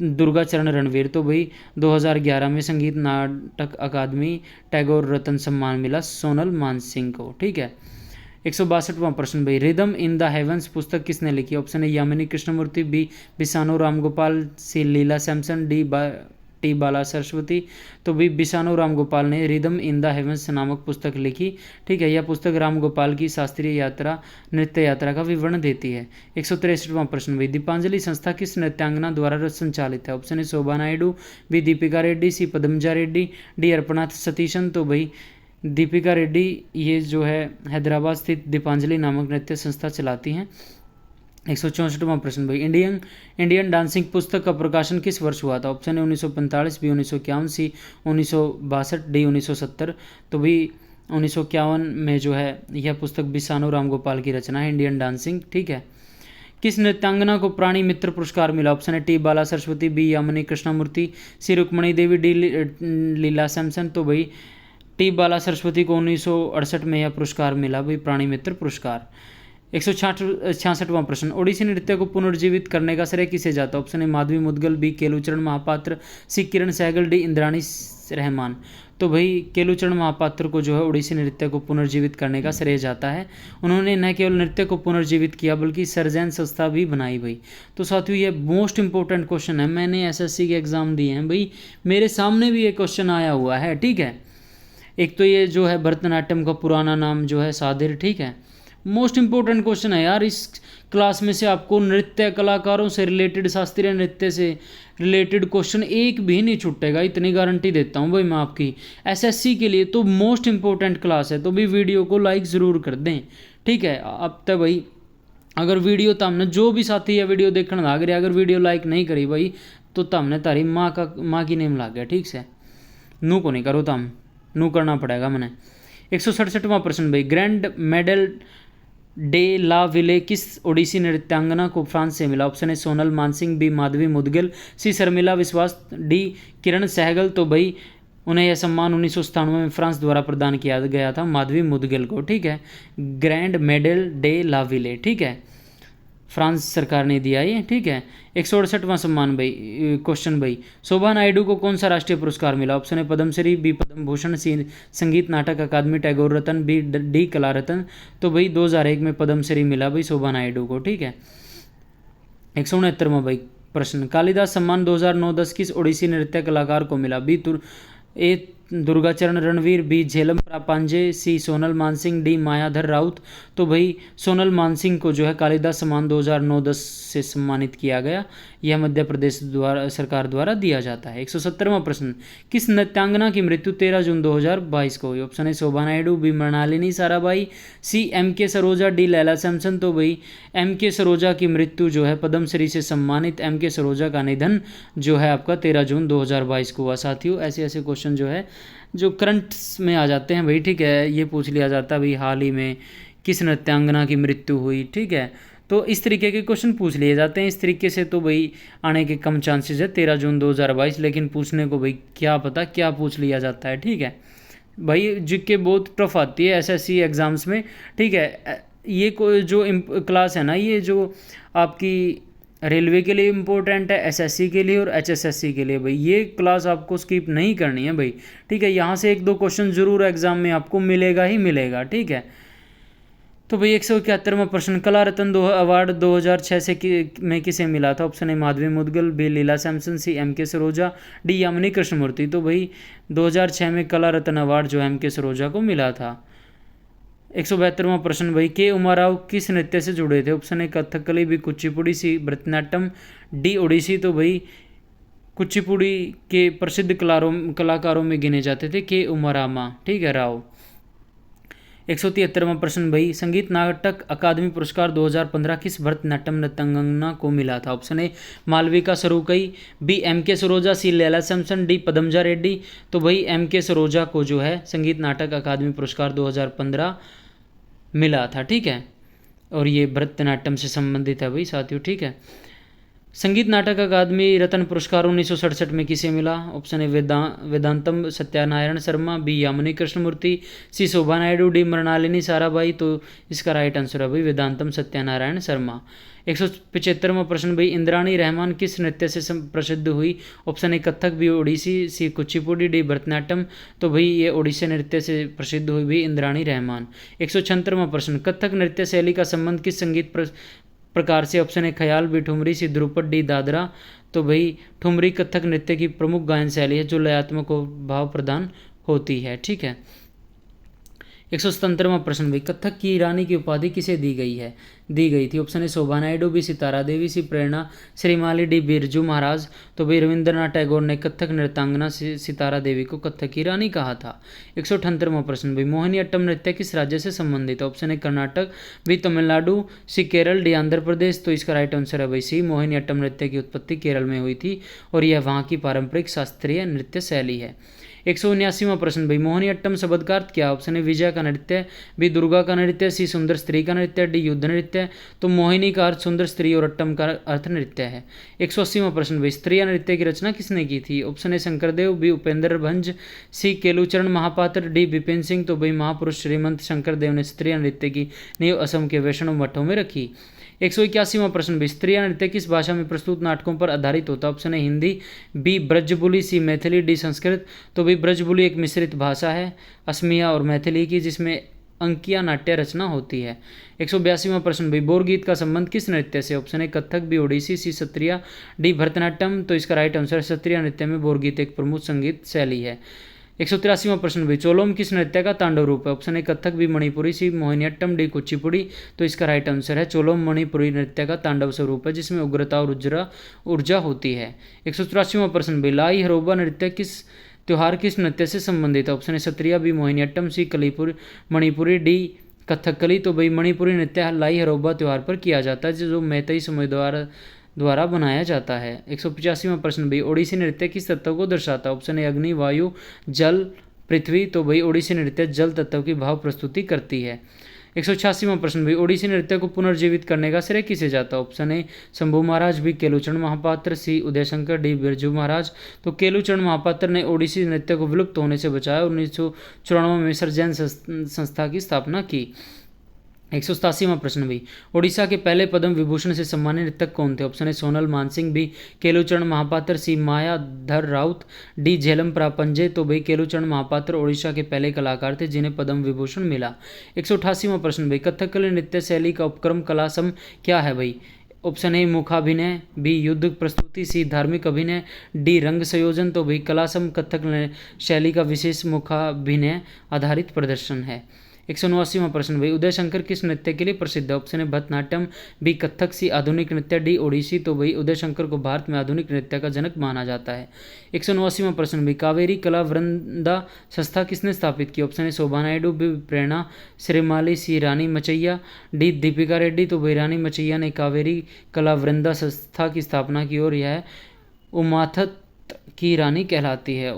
Durga Charan Ranbir. तो भाई 2011 में संगीत नाटक अकादमी टैगोर रत्न सम्मान मिला सोनल मानसिंह को। ठीक है। 162वां प्रश्न भाई, रिदम इन द हेवंस पुस्तक किसने लिखी? ऑप्शन है Yamini Krishnamurthy, B Bissano Ramgopal, C Leela Samson, T Bala Saraswati. तो भी बिसानो रामगोपाल ने रिदम इन द हेवंस नामक पुस्तक लिखी। ठीक है, यह पुस्तक रामगोपाल की शास्त्रीय यात्रा नृत्य यात्रा का विवरण देती है। 163वां प्रश्न भाई, दीपांजलि संस्था किस नृत्यांगना द्वारा संचालित है? ऑप्शन है शोभा नायडू, बी दीपिका रेड्डी, सी पदमजा रेड्डी, डी अर्पणा सतीशन। तो भाई दीपिका रेड्डी ये जो है हैदराबाद स्थित दीपांजलि नामक नृत्य संस्था चलाती हैं। 164वां प्रश्न भाई, इंडियन डांसिंग पुस्तक का प्रकाशन किस वर्ष हुआ था? ऑप्शन है 1945, बी 1951, सी 1962, डी 1970। तो भी 1951 में जो है यह पुस्तक बिसानो रामगोपाल की रचना है, इंडियन डांसिंग। ठीक है। किस नृत्यांगना को प्राणी मित्र पुरस्कार मिला? ऑप्शन है टी बाला सरस्वती, बी यामिनी कृष्णमूर्ति, सी रुक्मणी देवी, डी लीला सैमसन। तो भाई टी बाला सरस्वती को 1968 में यह पुरस्कार मिला, भाई प्राणी मित्र पुरस्कार। 166वां प्रश्न, ओडिसी नृत्य को पुनर्जीवित करने का श्रेय किसे जाता? ऑप्शन है माधवी मुदगल, बी केलूचरण महापात्र, सी किरण सहगल, डी इंद्राणी रहमान। तो भाई केलूचरण महापात्र को जो है ओडिसी नृत्य को पुनर्जीवित करने का श्रेय जाता है। उन्होंने न केवल नृत्य को पुनर्जीवित किया बल्कि सर्जन संस्था भी बनाई। भाई तो साथियों ये मोस्ट इंपॉर्टेंट क्वेश्चन है, मैंने एसएससी के एग्जाम दिए हैं भाई, मेरे सामने भी ये क्वेश्चन आया हुआ है। ठीक है, एक तो ये जो है भरतनाट्यम का पुराना नाम जो है सादिर। ठीक है, मोस्ट इंपॉर्टेंट क्वेश्चन है यार, इस क्लास में से आपको नृत्य कलाकारों से रिलेटेड, शास्त्रीय नृत्य से रिलेटेड क्वेश्चन एक भी नहीं छूटेगा, इतनी गारंटी देता हूँ भाई मैं आपकी। एसएससी के लिए तो मोस्ट इंपॉर्टेंट क्लास है, तो भी वीडियो को लाइक ज़रूर कर दें। ठीक है, अब तक भाई अगर वीडियो तमने जो भी साथी है वीडियो देखने लग रहे, अगर वीडियो लाइक नहीं करी भाई तो तमने तारी माँ की नेम लग गया। ठीक से नू को नहीं करो, तम नू करना पड़ेगा मैंने। 167वां प्रश्न भाई, ग्रैंड मेडल डे ला विले किस ओडिसी नृत्यांगना को फ्रांस से मिला? ऑप्शन है सोनल मानसिंह, बी माधवी मुदगल, सी शर्मिला विश्वास, डी किरण सहगल। तो भाई उन्हें यह सम्मान 1997 में फ्रांस द्वारा प्रदान किया गया था माधवी मुदगल को। ठीक है, ग्रैंड मेडल डे ला विले। ठीक है, फ्रांस सरकार ने दिया ये। ठीक है, 168वां सम्मान भाई क्वेश्चन भाई, शोभा नायडू को कौन सा राष्ट्रीय पुरस्कार मिला? ऑप्शन है पद्मश्री, बी पद्म भूषण, सी संगीत नाटक अकादमी टैगोर रत्न, बी डी कला रत्न। तो भाई 2001 में पद्मश्री मिला भाई शोभा नायडू को। ठीक है, 169वां भाई प्रश्न, कालिदास सम्मान 2009-10 किस ओडिसी नृत्य कलाकार को मिला? बी दुर्गाचरण रणवीर, बी झेलम प्रापांजे, सी सोनल मानसिंह, डी मायाधर राउत। तो भाई सोनल मानसिंह को जो है कालिदास सम्मान 2009-10 से सम्मानित किया गया। यह मध्य प्रदेश सरकार द्वारा दिया जाता है। 170वां प्रश्न, किस नृत्यांगना की मृत्यु 13 जून 2022 को हुई? ऑप्शन है Shobha Naidu, B Mrinalini Sarabhai, C M K Saroja, D Laila Samson. तो भाई एम के सरोजा की मृत्यु जो है पद्मश्री से सम्मानित एम के सरोजा का निधन जो है आपका 13 जून 2022 को हुआ। साथियों ऐसे ऐसे क्वेश्चन जो है जो करंट्स में आ जाते हैं भाई, ठीक है, ये पूछ लिया जाता है भाई हाल ही में किस नृत्यांगना की मृत्यु हुई, ठीक है। तो इस तरीके के क्वेश्चन पूछ लिए जाते हैं इस तरीके से, तो भाई आने के कम चांसेस है 13 जून 2022, लेकिन पूछने को भाई क्या पता क्या पूछ लिया जाता है, ठीक है भाई। जीके बहुत टफ आती है एसएससी एग्ज़ाम्स में, ठीक है। ये कोई जो क्लास है ना, ये जो आपकी रेलवे के लिए इम्पोर्टेंट है, एसएससी के लिए और एचएसएससी के लिए भाई, ये क्लास आपको स्किप नहीं करनी है भाई, ठीक है। यहाँ से 1-2 क्वेश्चन जरूर एग्जाम में आपको मिलेगा ही मिलेगा, ठीक है। तो भाई 171वां प्रश्न, कला रत्न अवार्ड 2006 से में किसे मिला था? Option A Madhavi Mudgal, B Leela Samson, C M K Saroja, D Yamini Krishnamurthy. तो भाई 2006 में कला रत्न अवार्ड जो एम के सरोजा को मिला था। 172वां प्रश्न भाई, के उमाराव किस नृत्य से जुड़े थे? Option A Kathakali, B Kuchipudi, C Bharatanatyam, D Odissi. तो भाई कुचिपुड़ी के प्रसिद्ध कलाकारों में गिने जाते थे के उमारामा, ठीक है राव। 173वां प्रश्न भाई, संगीत नाटक अकादमी पुरस्कार 2015 किस भरतनाट्यम नृत्यांगना को मिला था? Option A Malavika Sarukkai, B M K Saroja, C Leela Samson, D Padmaja Reddy. तो भाई एम के सरोजा को जो है संगीत नाटक अकादमी पुरस्कार 2015 मिला था, ठीक है। और ये भरतनाट्यम से संबंधित है भाई साथियों, ठीक है। संगीत नाटक अकादमी रत्न पुरस्कार 1967 में किसे मिला? Option A Vedantam Satyanarayana Sarma, B Yamini Krishnamurthy, C Shobha Naidu, D Mrinalini Sarabhai. तो इसका राइट आंसर है भाई वेदांतम सत्यानारायण शर्मा। 175वां प्रश्न भाई, इंद्राणी रहमान किस नृत्य से प्रसिद्ध हुई? Option A Kathak, B Odissi, C Kuchipudi, D Bharatanatyam. तो भाई ये ओडिसी नृत्य से प्रसिद्ध हुई भी इंद्राणी रहमान। 176वां प्रश्न, कथक नृत्य शैली का संबंध किस संगीत प्रकार से? ऑप्शन है ख्याल, बी ठुमरी, सी ध्रुपद, डी दादरा। तो भाई ठुमरी कथक नृत्य की प्रमुख गायन शैली है जो लयात्मक भाव प्रदान होती है, ठीक है। 177वां प्रश्न भाई, कथक की रानी की उपाधि किसे दी गई थी? ऑप्शन है शोभा नायडू, बी सितारा देवी, सी प्रेरणा श्रीमाली, डी बिरजू महाराज। तो भाई रविंद्रनाथ टैगोर ने कथक नृत्यांगना सितारा देवी को कथक की रानी कहा था। 178वां प्रश्न भाई, मोहिनीअट्टम नृत्य किस राज्य से संबंधित है? ऑप्शन है Karnataka, B Tamil Nadu, C Kerala, D Andhra Pradesh. तो इसका राइट आंसर है भाई सी, मोहिनीअट्टम नृत्य की उत्पत्ति केरल में हुई थी और यह वहाँ की पारंपरिक शास्त्रीय नृत्य शैली है। 179वां प्रश्न भाई, मोहिनीअट्टम शब्द का अर्थ क्या? ऑप्शन है विजया का नृत्य, बी दुर्गा का नृत्य, सी सुंदर स्त्री का नृत्य, डी युद्ध नृत्य। तो मोहिनी का अर्थ सुंदर स्त्री और अट्टम का अर्थ नृत्य है। 180वां प्रश्न भाई, स्त्रिया नृत्य की रचना किसने की थी? ऑप्शन है शंकरदेव, बी उपेंद्र भंज, सी केलुचरण महापात्र, डी बिपिन सिंह। तो भाई महापुरुष श्रीमंत शंकरदेव ने स्त्रिया नृत्य की नींव असम के वैष्णव मठों में रखी। 181वां प्रश्न भी, स्त्रिया नृत्य किस भाषा में प्रस्तुत नाटकों पर आधारित होता है? ऑप्शन है हिंदी, बी ब्रजबुली, सी मैथिली, डी संस्कृत। तो भी ब्रजबुली एक मिश्रित भाषा है असमिया और मैथिली की, जिसमें अंकिया नाट्य रचना होती है। 182वां प्रश्न भी, बोर गीत का संबंध किस नृत्य से? ऑप्शन है कथक, बी ओडिसी, सी सत्रिया, डी भरतनाट्यम। तो इसका राइट आंसर सत्रिया नृत्य में बोर गीत एक प्रमुख संगीत शैली है। 183वां प्रश्न भी, चोलोम किस नृत्य का तांडव रूप है? ऑप्शन है कथक, बी मणिपुरी, सी मोहिनीअट्टम, डी कुचिपुड़ी। तो इसका राइट आंसर है चोलोम मणिपुरी नृत्य का तांडव स्वरूप है जिसमें उग्रता और ऊर्जा होती है। 184वां प्रश्न भी, लाई हरोबा नृत्य त्योहार किस नृत्य से संबंधित है? ऑप्शन है सत्रिया, बी मोहिनीअट्टम, सी कलीपुर मणिपुरी, डी कथकली। तो भाई मणिपुरी नृत्य लाई हरोबा त्योहार पर किया जाता है जो मैतेई समुदाय द्वारा बनाया जाता है। 185वां प्रश्न भी, ओडिसी नृत्य किस तत्व को दर्शाता है? ऑप्शन है अग्नि, वायु, जल, पृथ्वी। तो भाई ओडिसी नृत्य जल तत्व की भाव प्रस्तुति करती है। 186वां प्रश्न भी, ओडिसी नृत्य को पुनर्जीवित करने का श्रेय किसे जाता है? ऑप्शन है शंभू महाराज, बी केलुचरण महापात्र, सी उदयशंकर, डी बिरजू महाराज। तो केलुचरण महापात्र ने ओडिसी नृत्य को विलुप्त होने से बचाया और 1994 में सर्जन संस्था की स्थापना की। 187वां प्रश्न भी, ओडिशा के पहले पद्म विभूषण से सम्मानित नृतक कौन थे? ऑप्शन है सोनल मानसिंह, बी केलुचरण महापात्र, सी मायाधर राउत, डी झेलम प्रापंजे। तो भाई केलुचरण महापात्र ओडिशा के पहले कलाकार थे जिन्हें पद्म विभूषण मिला। 188वां प्रश्न भाई, कथकली नृत्य शैली का उपक्रम कला सम क्या है भाई? ऑप्शन ए मुखाभिनय, बी युद्ध प्रस्तुति, सी धार्मिक अभिनय, डी रंग संयोजन। तो भाई कलासम कथक शैली का विशेष मुखाभिनय आधारित प्रदर्शन है। 189वां प्रश्न भाई उदय शंकर किस नृत्य के लिए प्रसिद्ध है? ऑप्शन है भरतनाट्यम, बी कथक, सी आधुनिक नृत्य, डी ओडिसी। तो भाई उदय शंकर को भारत में आधुनिक नृत्य का जनक माना जाता है। 189वां प्रश्न भाई कावेरी कला वृंदा संस्था किसने स्थापित की? ऑप्शन है शोभा नायडू, बी प्रेरणा श्रीमाली, सी रानी मचैया, डी दीपिका रेड्डी। तो भाई रानी मचैया ने कावेरी कला वृंदा संस्था की स्थापना की और यह उमाथत की रानी कहलाती है।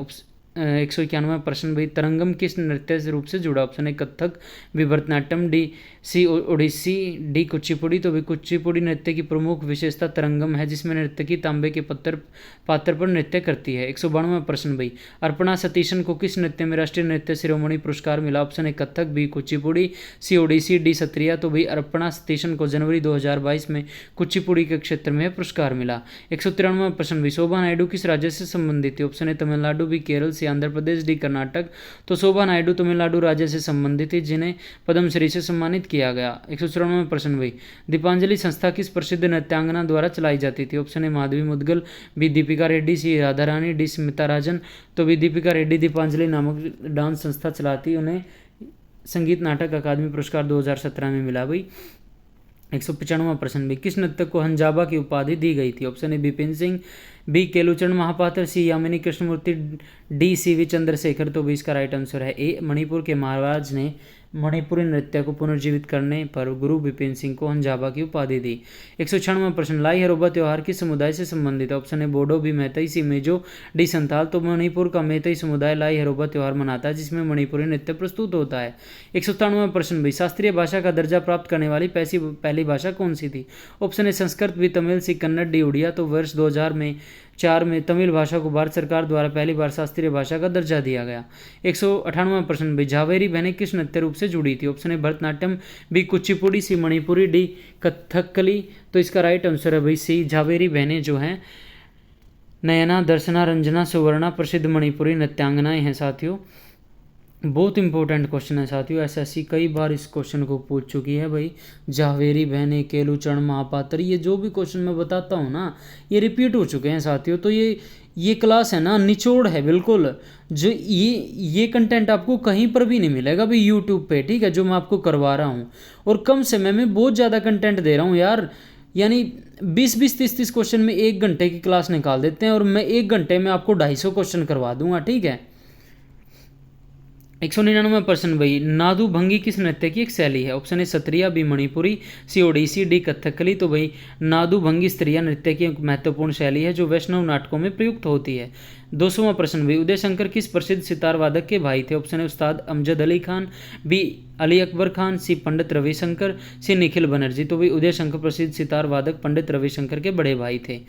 191वां प्रश्न भाई तरंगम किस नृत्य से रूप से जुड़ा? ऑप्शन है Kathak, B Bharatanatyam, D C Odissi, D Kuchipudi. तो भी कुचिपुड़ी नृत्य की प्रमुख विशेषता तरंगम है जिसमें नर्तकी तांबे के पात्र पर नृत्य करती है। 192वां प्रश्न भाई अर्पणा सतीशन को किस नृत्य में राष्ट्रीय नृत्य शिरोमणि पुरस्कार मिला? ऑप्शन है कथक, बी कुचिपुड़ी, सी ओडिसी, डी सत्रिया। तो भाई अर्पणा सतीशन को जनवरी 2022 में कुचिपुड़ी के क्षेत्र में पुरस्कार मिला। 193वां प्रश्न भाई शोभा नायडू किस राज्य से संबंधित है? ऑप्शन है तमिलनाडु, बी केरल, सी आंध्र प्रदेश, डी कर्नाटक। तो शोभा नायडू तमिलनाडु राज्य से संबंधित है जिन्हें पद्मश्री से सम्मानित किया गया। 194वां प्रश्न भाई दीपांजलि संस्था किस प्रसिद्ध नृत्यांगना द्वारा चलाई जाती थी? ऑप्शन है माधवी मुदगल, बी दीपिका रेड्डी, सी राधा रानी, डी स्मिता राजन। तो भी दीपिका रेड्डी दीपांजलि नामक डांस संस्था चलाती, उन्हें संगीत नाटक अकादमी पुरस्कार 2017 में मिला भाई। 195वां प्रश्न भी किस नर्तक को हंजाबा की उपाधि दी गई थी? ऑप्शन है Bipin Singh, B Kelucharan Mahapatra, C Yamini Krishnamurthy, D C V Chandrashekhar. तो भी इसका राइट आंसर है ए मणिपुर के महाराज ने मणिपुरी नृत्य को पुनर्जीवित करने पर गुरु बिपिन सिंह को हंजाबा की उपाधि दी। 196वां प्रश्न लाई हरोबा त्योहार किस समुदाय से संबंधित है? ऑप्शन है बोडो, बी मैतई, सी मेजो, डी संताल। तो मणिपुर का मैतई समुदाय लाई हरोबा त्योहार मनाता है जिसमें मणिपुरी नृत्य प्रस्तुत होता है। 197वां प्रश्न भाई शास्त्रीय भाषा का दर्जा प्राप्त करने वाली पहली भाषा कौन सी थी? ऑप्शन है संस्कृत, बी तमिल, सी कन्नड़, डी उड़िया। तो वर्ष 2004 में तमिल भाषा को भारत सरकार द्वारा पहली बार शास्त्रीय भाषा का दर्जा दिया गया। 198वां प्रश्न भाई झावेरी बहनें किस नृत्य रूप से जुड़ी थी? ऑप्शन है भरतनाट्यम, बी कुचिपुड़ी, सी मणिपुरी, डी कथकली। तो इसका राइट आंसर है भाई सी झावेरी बहनें जो हैं नयना, दर्शना, रंजना, सुवर्णा प्रसिद्ध मणिपुरी नृत्यांगनाएं हैं साथियों। बहुत इंपॉर्टेंट क्वेश्चन है साथियों, एसएससी कई बार इस क्वेश्चन को पूछ चुकी है भाई। झावेरी बहनें, केलुचरण महापात्र, ये जो भी क्वेश्चन मैं बताता हूँ ना ये रिपीट हो चुके हैं साथियों। तो ये क्लास है ना निचोड़ है बिल्कुल, जो ये कंटेंट आपको कहीं पर भी नहीं मिलेगा भाई यूट्यूब पे, ठीक है, जो मैं आपको करवा रहा हूँ। और कम समय में बहुत ज़्यादा कंटेंट दे रहा हूँ यार, यानी 20-20, 30-30 क्वेश्चन में 1 घंटे की क्लास निकाल देते हैं और मैं 1 घंटे में आपको 250 क्वेश्चन करवा दूंगा, ठीक है। 199वां प्रश्न भाई नादू भंगी किस नृत्य की एक शैली है? ऑप्शन है सत्रिया, बी मणिपुरी, सी ओडिसी, डी कथकली। तो भाई नादू भंगी स्त्रिया नृत्य की एक महत्वपूर्ण शैली है जो वैष्णव नाटकों में प्रयुक्त होती है। 200वां प्रश्न भाई उदय शंकर किस प्रसिद्ध सितार वादक के भाई थे? ऑप्शन है उस्ताद अमजद अली खान, बी अली अकबर खान, सी पंडित रविशंकर, सी निखिल बनर्जी। तो भाई उदय शंकर प्रसिद्ध सितार वादक पंडित रविशंकर के बड़े भाई थे।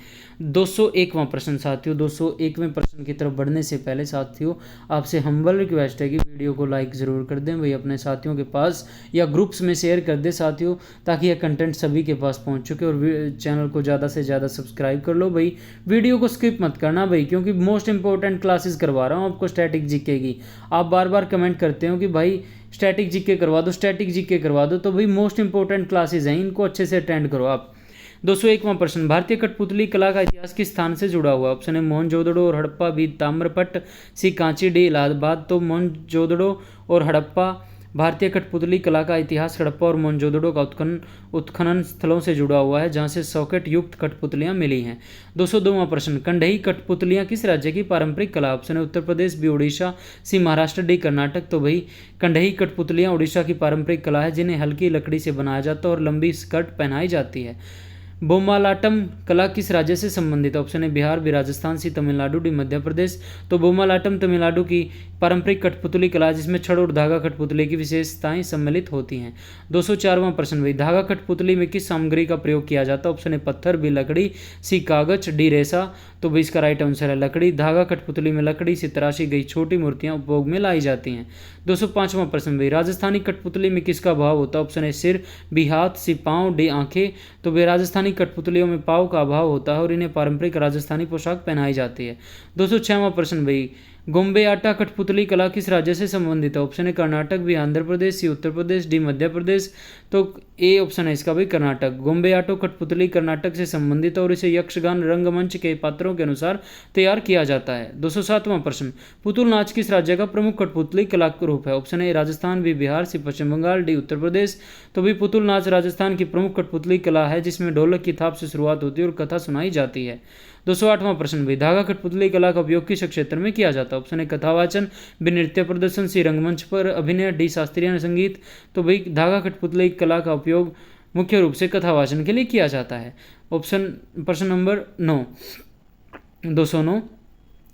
201वां प्रश्न साथियों, 201वें प्रश्न की तरफ बढ़ने से पहले साथियों आपसे हम्बल रिक्वेस्ट है कि वीडियो को लाइक ज़रूर कर दें भाई, अपने साथियों के पास या ग्रुप्स में शेयर कर दें साथियों, ताकि यह कंटेंट सभी के पास पहुंच चुके। और चैनल को ज़्यादा से ज़्यादा सब्सक्राइब कर लो भाई, वीडियो को स्किप मत करना भाई, क्योंकि मोस्ट इंपॉर्टेंट क्लासेस करवा रहा हूँ आपको स्टैटिक जीके की। आप बार बार कमेंट करते हो कि भाई स्टैटिक जीके करवा दो, स्टैटिक जीके करवा दो, तो भाई मोस्ट इंपॉर्टेंट क्लासेस हैं, इनको अच्छे से अटेंड करो आप। 201वां प्रश्न भारतीय कठपुतली कला का इतिहास किस स्थान से जुड़ा हुआ? ऑप्शन है मोहनजोदड़ो और हड़प्पा, बी ताम्रपट्ट, सी कांची, डी इलाहाबाद। तो मोहनजोदड़ो और हड़प्पा भारतीय कठपुतली कला का इतिहास हड़प्पा और मोहनजोदड़ो का उत्खनन स्थलों से जुड़ा हुआ है जहां से सॉकेट युक्त कठपुतलियां मिली हैं। 202वां प्रश्न कंढई कठपुतलियां किस राज्य की पारंपरिक कला? ऑप्शन है उत्तर प्रदेश, बी उड़ीसा, सी महाराष्ट्र, डी कर्नाटक। तो भाई कंढई कठपुतलियां उड़ीसा की पारंपरिक कला है जिन्हें हल्की लकड़ी से बनाया जाता है और लंबी स्कर्ट पहनाई जाती है। बोमालाटम कला किस राज्य से संबंधित? ऑप्शन है बिहार, बी राजस्थान, सी तमिलनाडु, डी मध्य प्रदेश। तो बोमालाटम तमिलनाडु की पारंपरिक कठपुतली कला जिसमें छड़ और धागा कठपुतली की विशेषताएं सम्मिलित होती हैं। 204वां प्रश्न भाई धागा कठपुतली में किस सामग्री का प्रयोग किया जाता है? ऑप्शन है पत्थर, बी लकड़ी, सी कागज, डी रेशा। तो भाई इसका राइट आंसर है लकड़ी। धागा कठपुतली में लकड़ी से तराशी गई छोटी मूर्तियां उपभोग में लाई जाती हैं। 205वां प्रश्न भाई राजस्थानी कठपुतली में किसका भाव होता है? ऑप्शन है सिर, बी हाथ, सी पाँव, डी आंखें। तो भाई राजस्थानी कठपुतलियों में पाँव का अभाव होता है और इन्हें पारंपरिक राजस्थानी पोशाक पहनाई जाती है। 206वां प्रश्न भाई गोम्बे आटा कठपुतली कला किस राज्य से संबंधित है? ऑप्शन है कर्नाटक, बी आंध्र प्रदेश, सी उत्तर प्रदेश, डी मध्य प्रदेश। तो ए ऑप्शन है इसका भाई कर्नाटक। गोम्बे आटो कठपुतली कर्नाटक से संबंधित और इसे यक्षगान रंगमंच के पात्रों के अनुसार तैयार किया जाता है। 207वां प्रश्न, पुतुल नाच किस राज्य का प्रमुख कठपुतली कला रूप है? Option A Rajasthan, B Bihar, C Paschim Bangal, D Uttar Pradesh. तो भी पुतुल नाच राजस्थान की प्रमुख कठपुतली कला है जिसमें ढोलक की थाप से शुरुआत होती है और कथा सुनाई जाती है। 208वां प्रश्न भी, धागा कठपुतली कला का उपयोग किस क्षेत्र में किया जाता है? ऑप्शन है कथावाचन, बी नृत्य प्रदर्शन, सी रंगमंच पर अभिनय, डी शास्त्रीय संगीत। तो भाई धागा कठपुतली कला का उपयोग मुख्य रूप से कथावाचन के लिए किया जाता है। ऑप्शन प्रश्न नंबर 9, 209,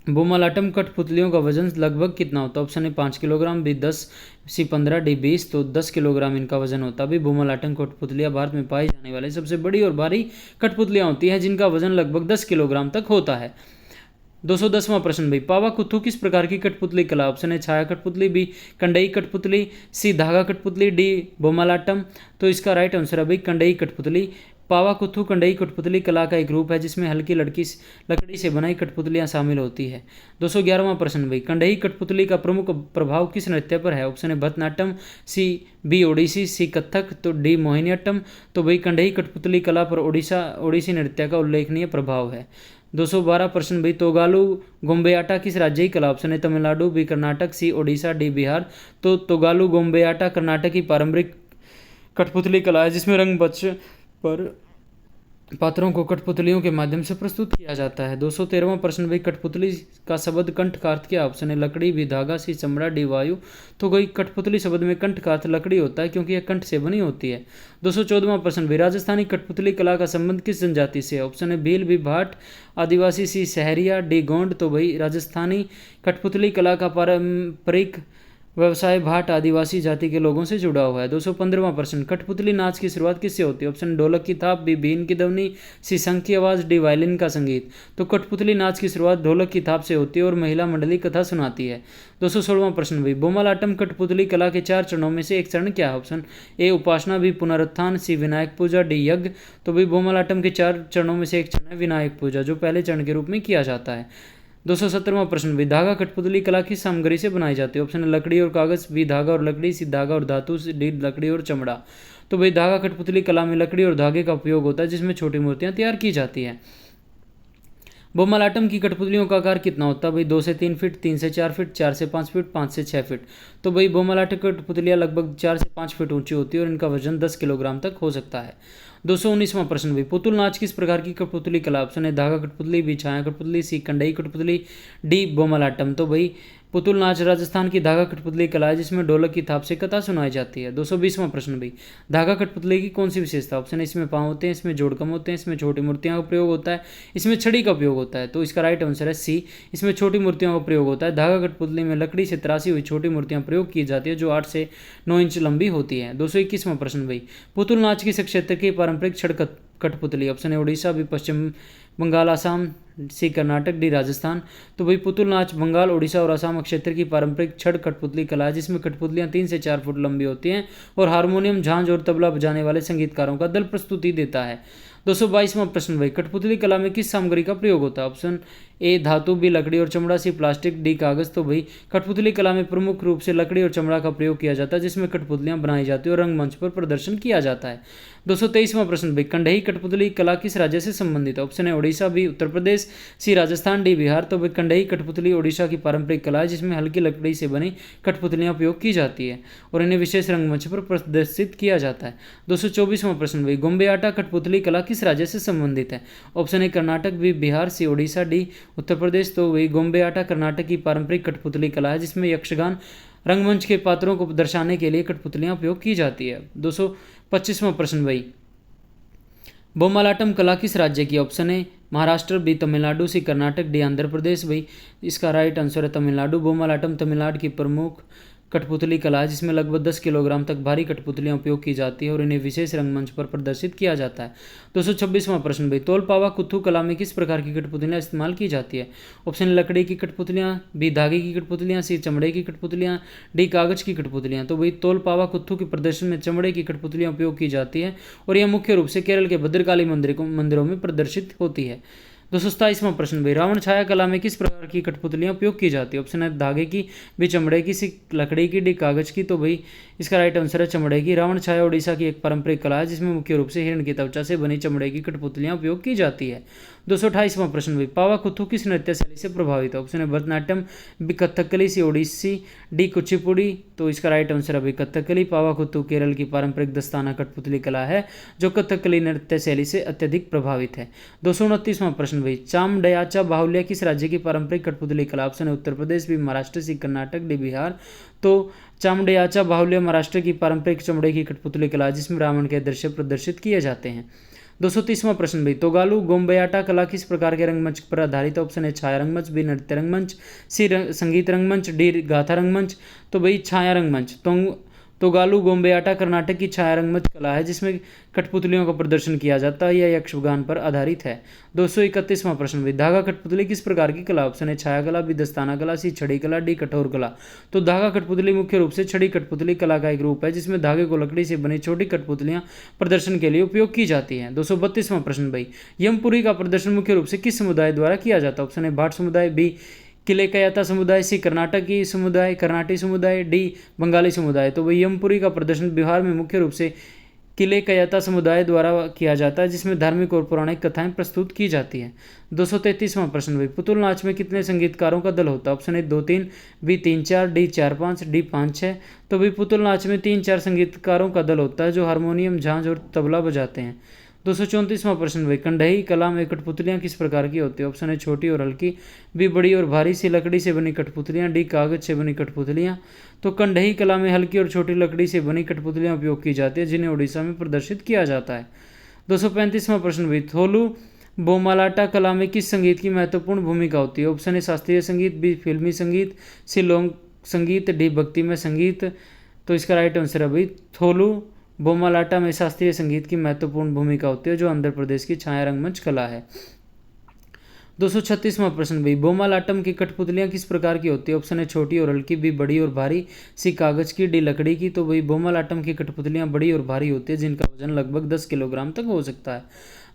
बोमालाटम कठपुतलियों का वजन लगभग कितना होता है? ऑप्शन है 5 किलोग्राम, बी 10, सी 15, डी 20। तो 10 किलोग्राम इनका वजन होता है। भी बोमालाटम कठपुतलियां भारत में पाई जाने वाली सबसे बड़ी और भारी कठपुतलियां होती हैं जिनका वजन लगभग 10 किलोग्राम तक होता है। 210वां प्रश्न भाई, पावा कुथू किस प्रकार की कठपुतली कला? ऑप्शन है छाया कठपुतली, बी कंडई कठपुतली, सी धागा कठपुतली, डी बोमालाटम। तो इसका राइट आंसर है भाई कंडई कठपुतली। पावा कुथू कंडई कठपुतली कला का एक रूप है जिसमें हल्की लकड़ी से बनाई कठपुतलियां शामिल होती है। 211वां प्रश्न भाई, कंडई कठपुतली का प्रमुख प्रभाव किस नृत्य पर है? ऑप्शन है भरतनाट्यम, सी बी ओडिसी, सी कथक, तो डी मोहिनीअट्टम। तो भाई कंडई कठपुतली कला पर ओडिसी नृत्य का उल्लेखनीय प्रभाव है। 212 प्रश्न भाई, तोगालू गोम्बेयाटा किस राज्य की कला? ऑप्शन है तमिलनाडु, बी कर्नाटक, सी ओडिशा, डी बिहार। तो तोगालू गोम्बेयाटा कर्नाटक की पारंपरिक कठपुतली कला है जिसमें रंगमंच पर पात्रों को कठपुतलियों के माध्यम से प्रस्तुत किया जाता है। 213वां प्रश्न भाई, कठपुतली का शब्द कंठ का अर्थ क्या? ऑप्शन है लकड़ी, बी धागा, सी चमड़ा, डी वायु। तो कोई कठपुतली शब्द में कंठ का अर्थ लकड़ी होता है क्योंकि यह कंठ से बनी होती है। 214वां प्रश्न भाई, राजस्थानी कठपुतली कला का संबंध किस जनजाति से है? ऑप्शन है भील, बी भाट, आदिवासी, सी सहरिया, डी गोंड। तो भाई राजस्थानी कठपुतली कला का पारंपरिक व्यवसाय भाट आदिवासी जाति के लोगों से जुड़ा हुआ है। 215वां प्रश्न, कठपुतली नाच की शुरुआत किससे होती है? ऑप्शन ढोलक की थाप, बी बीन की ध्वनि, सी शंख की आवाज़, डी वायलिन का संगीत। तो कठपुतली नाच की शुरुआत ढोलक की थाप से होती है और महिला मंडली कथा सुनाती है। 216वां प्रश्न भाई, बोमालाटम कठपुतली कला के 4 चरणों में से एक चरण क्या है? ऑप्शन ए उपासना, बी पुनरुत्थान, सी विनायक पूजा, डी यज्ञ। तो भाई बोमालाटम के 4 चरणों में से एक चरण है विनायक पूजा जो पहले चरण के रूप में किया जाता है। 217वां प्रश्न भी, धागा कठपुतली कला किस सामग्री से बनाई जाती है? ऑप्शन है लकड़ी और कागज, बी धागा और लकड़ी, सी धागा और धातु, डी लकड़ी और चमड़ा। तो भाई धागा कठपुतली कला में लकड़ी और धागे का उपयोग होता है जिसमें छोटी मूर्तियां तैयार की जाती हैं। बोमालाटम की कठपुतलियों का आकार कितना होता है? भाई 2 से 3 फीट, 3 से 4 फीट, 4 से 5 फीट, 5 से 6 फीट। तो भाई बोमालाटम कठपुतलियां लगभग 4 से 5 फीट ऊंची होती है और इनका वजन 10 किलोग्राम तक हो सकता है। 219वां प्रश्न भी, पुतुल नाच किस प्रकार की कठपुतली कला? ऑप्शन है धागा कठपुतली, बी छाया कठपुतली, सी कंडई कठपुतली, डी बोमालाटम। तो भाई पुतुल नाच राजस्थान की धागा कठपुतली कला है जिसमें ढोलक की थाप से कथा सुनाई जाती है। 220वां प्रश्न भी, धागा कठपुतली की कौन सी विशेषता? ऑप्शन है इसमें पाँव होते हैं, इसमें जोड़कम होते हैं, इसमें छोटी मूर्तियों का प्रयोग होता है, इसमें छड़ी का उपयोग होता है। तो इसका राइट आंसर है सी, इसमें छोटी मूर्तियों का प्रयोग होता है। धागा कठपुतली में लकड़ी से तराशी हुई छोटी मूर्तियां प्रयोग की जाती है जो 8 से 9 इंच लंबी होती है। 221वां प्रश्न भाई, पुतुल नाच किस क्षेत्र की पारंपरिक छड़ कठपुतली? ऑप्शन है उड़ीसा, बी पश्चिम बंगाल, आसाम, सी कर्नाटक, डी राजस्थान। तो भाई पुतुल नाच बंगाल, उड़ीसा और असम क्षेत्र की पारंपरिक छड़ कठपुतली कला है जिसमें कठपुतलियां 3 से 4 फुट लंबी होती हैं और हारमोनियम, झांझ और तबला बजाने वाले संगीतकारों का दल प्रस्तुति देता है। 222वां प्रश्न भाई, कठपुतली कला में किस सामग्री का प्रयोग होता है? ऑप्शन ए धातु, बी लकड़ी और चमड़ा, सी प्लास्टिक, डी कागज। तो भाई कठपुतली कला में प्रमुख रूप से लकड़ी और चमड़ा का प्रयोग किया जाता है जिसमें कठपुतलियां बनाई जाती है और रंगमंच पर प्रदर्शन किया जाता है। 223वां प्रश्न भाई, कंडई कठपुतली कला किस राज्य से संबंधित है? ऑप्शन है ओडिशा, बी उत्तर प्रदेश, सी राजस्थान, डी बिहार। तो भाई कंडई कठपुतली ओडिशा की पारंपरिक कला है जिसमें हल्की लकड़ी से बनी कठपुतलियां उपयोग की जाती है और इन्हें विशेष रंगमंच पर प्रदर्शित किया जाता है। 224वां प्रश्न भाई, गोम्बेयाटा कठपुतली कला किस राज्य से संबंधित है? ऑप्शन है कर्नाटक, बी बिहार, सी ओडिशा, डी उत्तर प्रदेश। तो वही गोम्बेयाटा कर्नाटक की पारंपरिक कठपुतली कला है जिसमें यक्षगान रंगमंच के पात्रों को दर्शाने के लिए कठपुतलियां उपयोग की जाती है। 225वां प्रश्न भाई, बोमालाटम कला किस राज्य की? ऑप्शन है महाराष्ट्र, बी तमिलनाडु, सी कर्नाटक, डी आंध्र प्रदेश। भाई इसका राइट आंसर है तमिलनाडु। बोमालाटम तमिलनाडु की प्रमुख कठपुतली कला है जिसमें लगभग 10 किलोग्राम तक भारी कठपुतलियां उपयोग की जाती है और इन्हें विशेष रंगमंच पर प्रदर्शित किया जाता है। 226वां प्रश्न भाई, तोलपावा कुथू कला में किस प्रकार की कठपुतलियां इस्तेमाल की जाती है? ऑप्शन लकड़ी की कठपुतलियां, बी धागे की कठपुतलियां, सी चमड़े की कठपुतलियां, डी कागज की कठपुतलियां। तो भाई तोलपावा कुथू के प्रदर्शन में चमड़े की कठपुतलियां उपयोग की जाती है और यह मुख्य रूप से केरल के भद्रकाली मंदिरों में प्रदर्शित होती है। 227वां प्रश्न भाई, रावण छाया कला में किस प्रकार की कठपुतलियां उपयोग की जाती है? ऑप्शन है धागे की, बी चमड़े की, सी लकड़ी की, डी कागज की। तो भाई इसका राइट आंसर है चमड़े की। रावण छाया ओडिशा की एक पारंपरिक कला है जिसमें मुख्य रूप से हिरण की त्वचा से बनी चमड़े की कठपुतलियां उपयोग की जाती है। 228वां प्रश्न भाई, पावाकुथु किस नृत्य शैली से प्रभावित है? ऑप्शन है भरतनाट्यम, बी कथकली, सी ओडिसी, डी कुचिपुड़ी। तो इसका राइट आंसर है भाई कथकली। पावाकुथु केरल की पारंपरिक दस्ताना कठपुतली कला है जो कथकली नृत्य शैली से अत्यधिक प्रभावित है। 229वां प्रश्न भाई, चामडयाचा बाहुल्य किस राज्य की पारंपरिक कठपुतली कला? ऑप्शन है उत्तर प्रदेश, बी महाराष्ट्र, सी कर्नाटक, डी बिहार। तो चामडयाचा बाहुल्य महाराष्ट्र की पारंपरिक चमड़े की कठपुतली कला जिसमें रावण के दृश्य प्रदर्शित किए जाते हैं। 230वां प्रश्न भाई, तोगालू गोम्बयाटा कला किस प्रकार के रंगमंच पर आधारित? ऑप्शन है छाया रंगमंच, बी नृत्य रंगमंच, सी संगीत रंगमंच, डी गाथा रंगमंच। तो भाई छाया रंगमंच। तोगालू गोम्बयाटा कर्नाटक की छाया रंगमंच कला है जिसमें कठपुतलियों का प्रदर्शन किया जाता है। यह यक्षगान पर आधारित है। 231वां प्रश्न भाई, धागा कठपुतली किस प्रकार की कला? ऑप्शन है छाया कला, बी दस्ताना कला, सी छड़ी कला, डी कठोर कला। तो धागा कठपुतली मुख्य रूप से छड़ी कठपुतली कला का एक रूप है जिसमें धागे को लकड़ी से बनी छोटी कठपुतलियां प्रदर्शन के लिए उपयोग की जाती हैं। 232वां प्रश्न भाई, यमपुरी का प्रदर्शन मुख्य रूप से किस समुदाय द्वारा किया जाता है? ऑप्शन है भाट समुदाय, बी किलेकयाता समुदाय, सी कर्नाटकी समुदाय, कर्नाटी समुदाय, डी बंगाली समुदाय। तो वही यमपुरी का प्रदर्शन बिहार में मुख्य रूप से किलेकयाता समुदाय द्वारा किया जाता है जिसमें धार्मिक और पौराणिक कथाएं प्रस्तुत की जाती हैं। 233वां प्रश्न भाई, पुतुल नाच में कितने संगीतकारों का दल होता है? ऑप्शन है 2-3, बी 3-4, डी 4-5, डी 5-6। तो भाई पुतुल नाच में 3-4 संगीतकारों का दल होता है जो हारमोनियम, झांझ और तबला बजाते हैं। 234वां प्रश्न भाई, कंढई कला में कठपुतलियां किस प्रकार की होती है? ऑप्शन है छोटी और हल्की, बी बड़ी और भारी, सी लकड़ी से बनी कठपुतलियां, डी कागज से बनी कठपुतलियां। तो कंढई कला में हल्की और छोटी लकड़ी से बनी कठपुतलियां उपयोग की जाती है जिन्हें उड़ीसा में प्रदर्शित किया जाता है। 235वां प्रश्न भाई, थोलू बोमालाटा कला में किस संगीत की महत्वपूर्ण भूमिका होती है? ऑप्शन है शास्त्रीय संगीत, बी फिल्मी संगीत, सी लोक संगीत, डी भक्तिमय संगीत। तो इसका राइट आंसर है भाई थोलू बोमालाटा में शास्त्रीय संगीत की महत्वपूर्ण भूमिका होती है जो आंध्र प्रदेश की छाया रंगमंच कला है। 236वां प्रश्न भाई, बोमालाटम की कठपुतलियां किस प्रकार की होती है? ऑप्शन है छोटी और हल्की, बी बड़ी और भारी, सी कागज की, डी लकड़ी की। तो भाई बोमालाटम की कठपुतलियां बड़ी और भारी होती है जिनका वजन लगभग 10 किलोग्राम तक हो सकता है।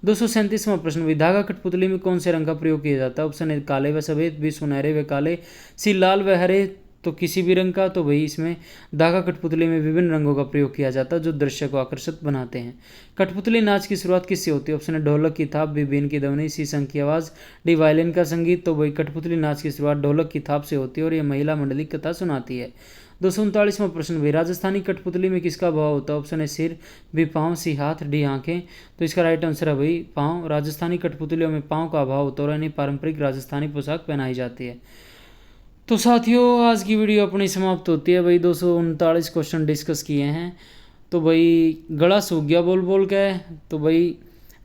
237वां प्रश्न भाई, धागा कठपुतली में कौन से रंग का प्रयोग किया जाता है? ऑप्शन है काले व सफेद, बी सुनहरे व काले, सी लाल व हरे। तो किसी भी रंग का। तो भाई इसमें धागा कठपुतली में विभिन्न रंगों का प्रयोग किया जाता है जो दृश्य को आकर्षित बनाते हैं। कठपुतली नाच की शुरुआत किससे होती है? ऑप्शन है ढोलक की थाप, बी बीन की ध्वनि, सी शंख की आवाज़, डी वायलिन का संगीत। तो भाई कठपुतली नाच की शुरुआत ढोलक की थाप से होती है और यह महिला मंडली कथा सुनाती है। 239वां प्रश्न भाई, राजस्थानी कठपुतली में किसका भाव होता है? ऑप्शन है सिर, बी पाँव, सी हाथ, डी आंखें। तो इसका राइट आंसर है भाई पाँव। राजस्थानी कठपुतलियों में पाँव का अभाव होता है और इन्हें पारंपरिक राजस्थानी पोशाक पहनाई जाती है। तो साथियों आज की वीडियो अपनी समाप्त होती है भाई। 239 क्वेश्चन डिस्कस किए हैं। तो भाई गला सूख गया बोल बोल के। तो भाई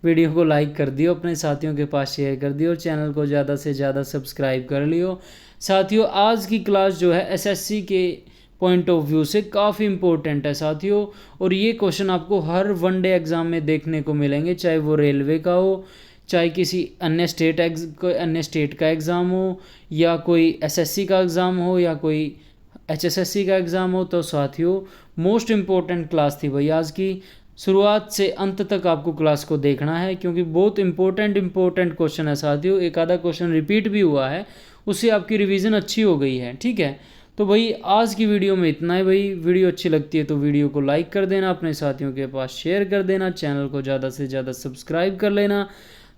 वीडियो को लाइक कर दियो, अपने साथियों के पास शेयर कर दियो और चैनल को ज़्यादा से ज़्यादा सब्सक्राइब कर लियो। साथियों आज की क्लास जो है एसएससी के पॉइंट ऑफ व्यू से काफ़ी इंपॉर्टेंट है साथियों, और ये क्वेश्चन आपको हर वनडे एग्ज़ाम में देखने को मिलेंगे, चाहे वो रेलवे का हो, चाहे किसी अन्य स्टेट का एग्ज़ाम हो, या कोई एसएससी का एग्ज़ाम हो, या कोई एचएसएससी का एग्ज़ाम हो। तो साथियों मोस्ट इम्पोर्टेंट क्लास थी भाई आज की। शुरुआत से अंत तक आपको क्लास को देखना है क्योंकि बहुत इंपॉर्टेंट क्वेश्चन है साथियों। एक आधा क्वेश्चन रिपीट भी हुआ है, उससे आपकी रिवीजन अच्छी हो गई है। ठीक है, तो भाई आज की वीडियो में इतना ही भाई। वीडियो अच्छी लगती है तो वीडियो को लाइक कर देना, अपने साथियों के पास शेयर कर देना, चैनल को ज़्यादा से ज़्यादा सब्सक्राइब कर लेना।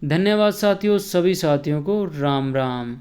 धन्यवाद साथियों, सभी साथियों को राम राम।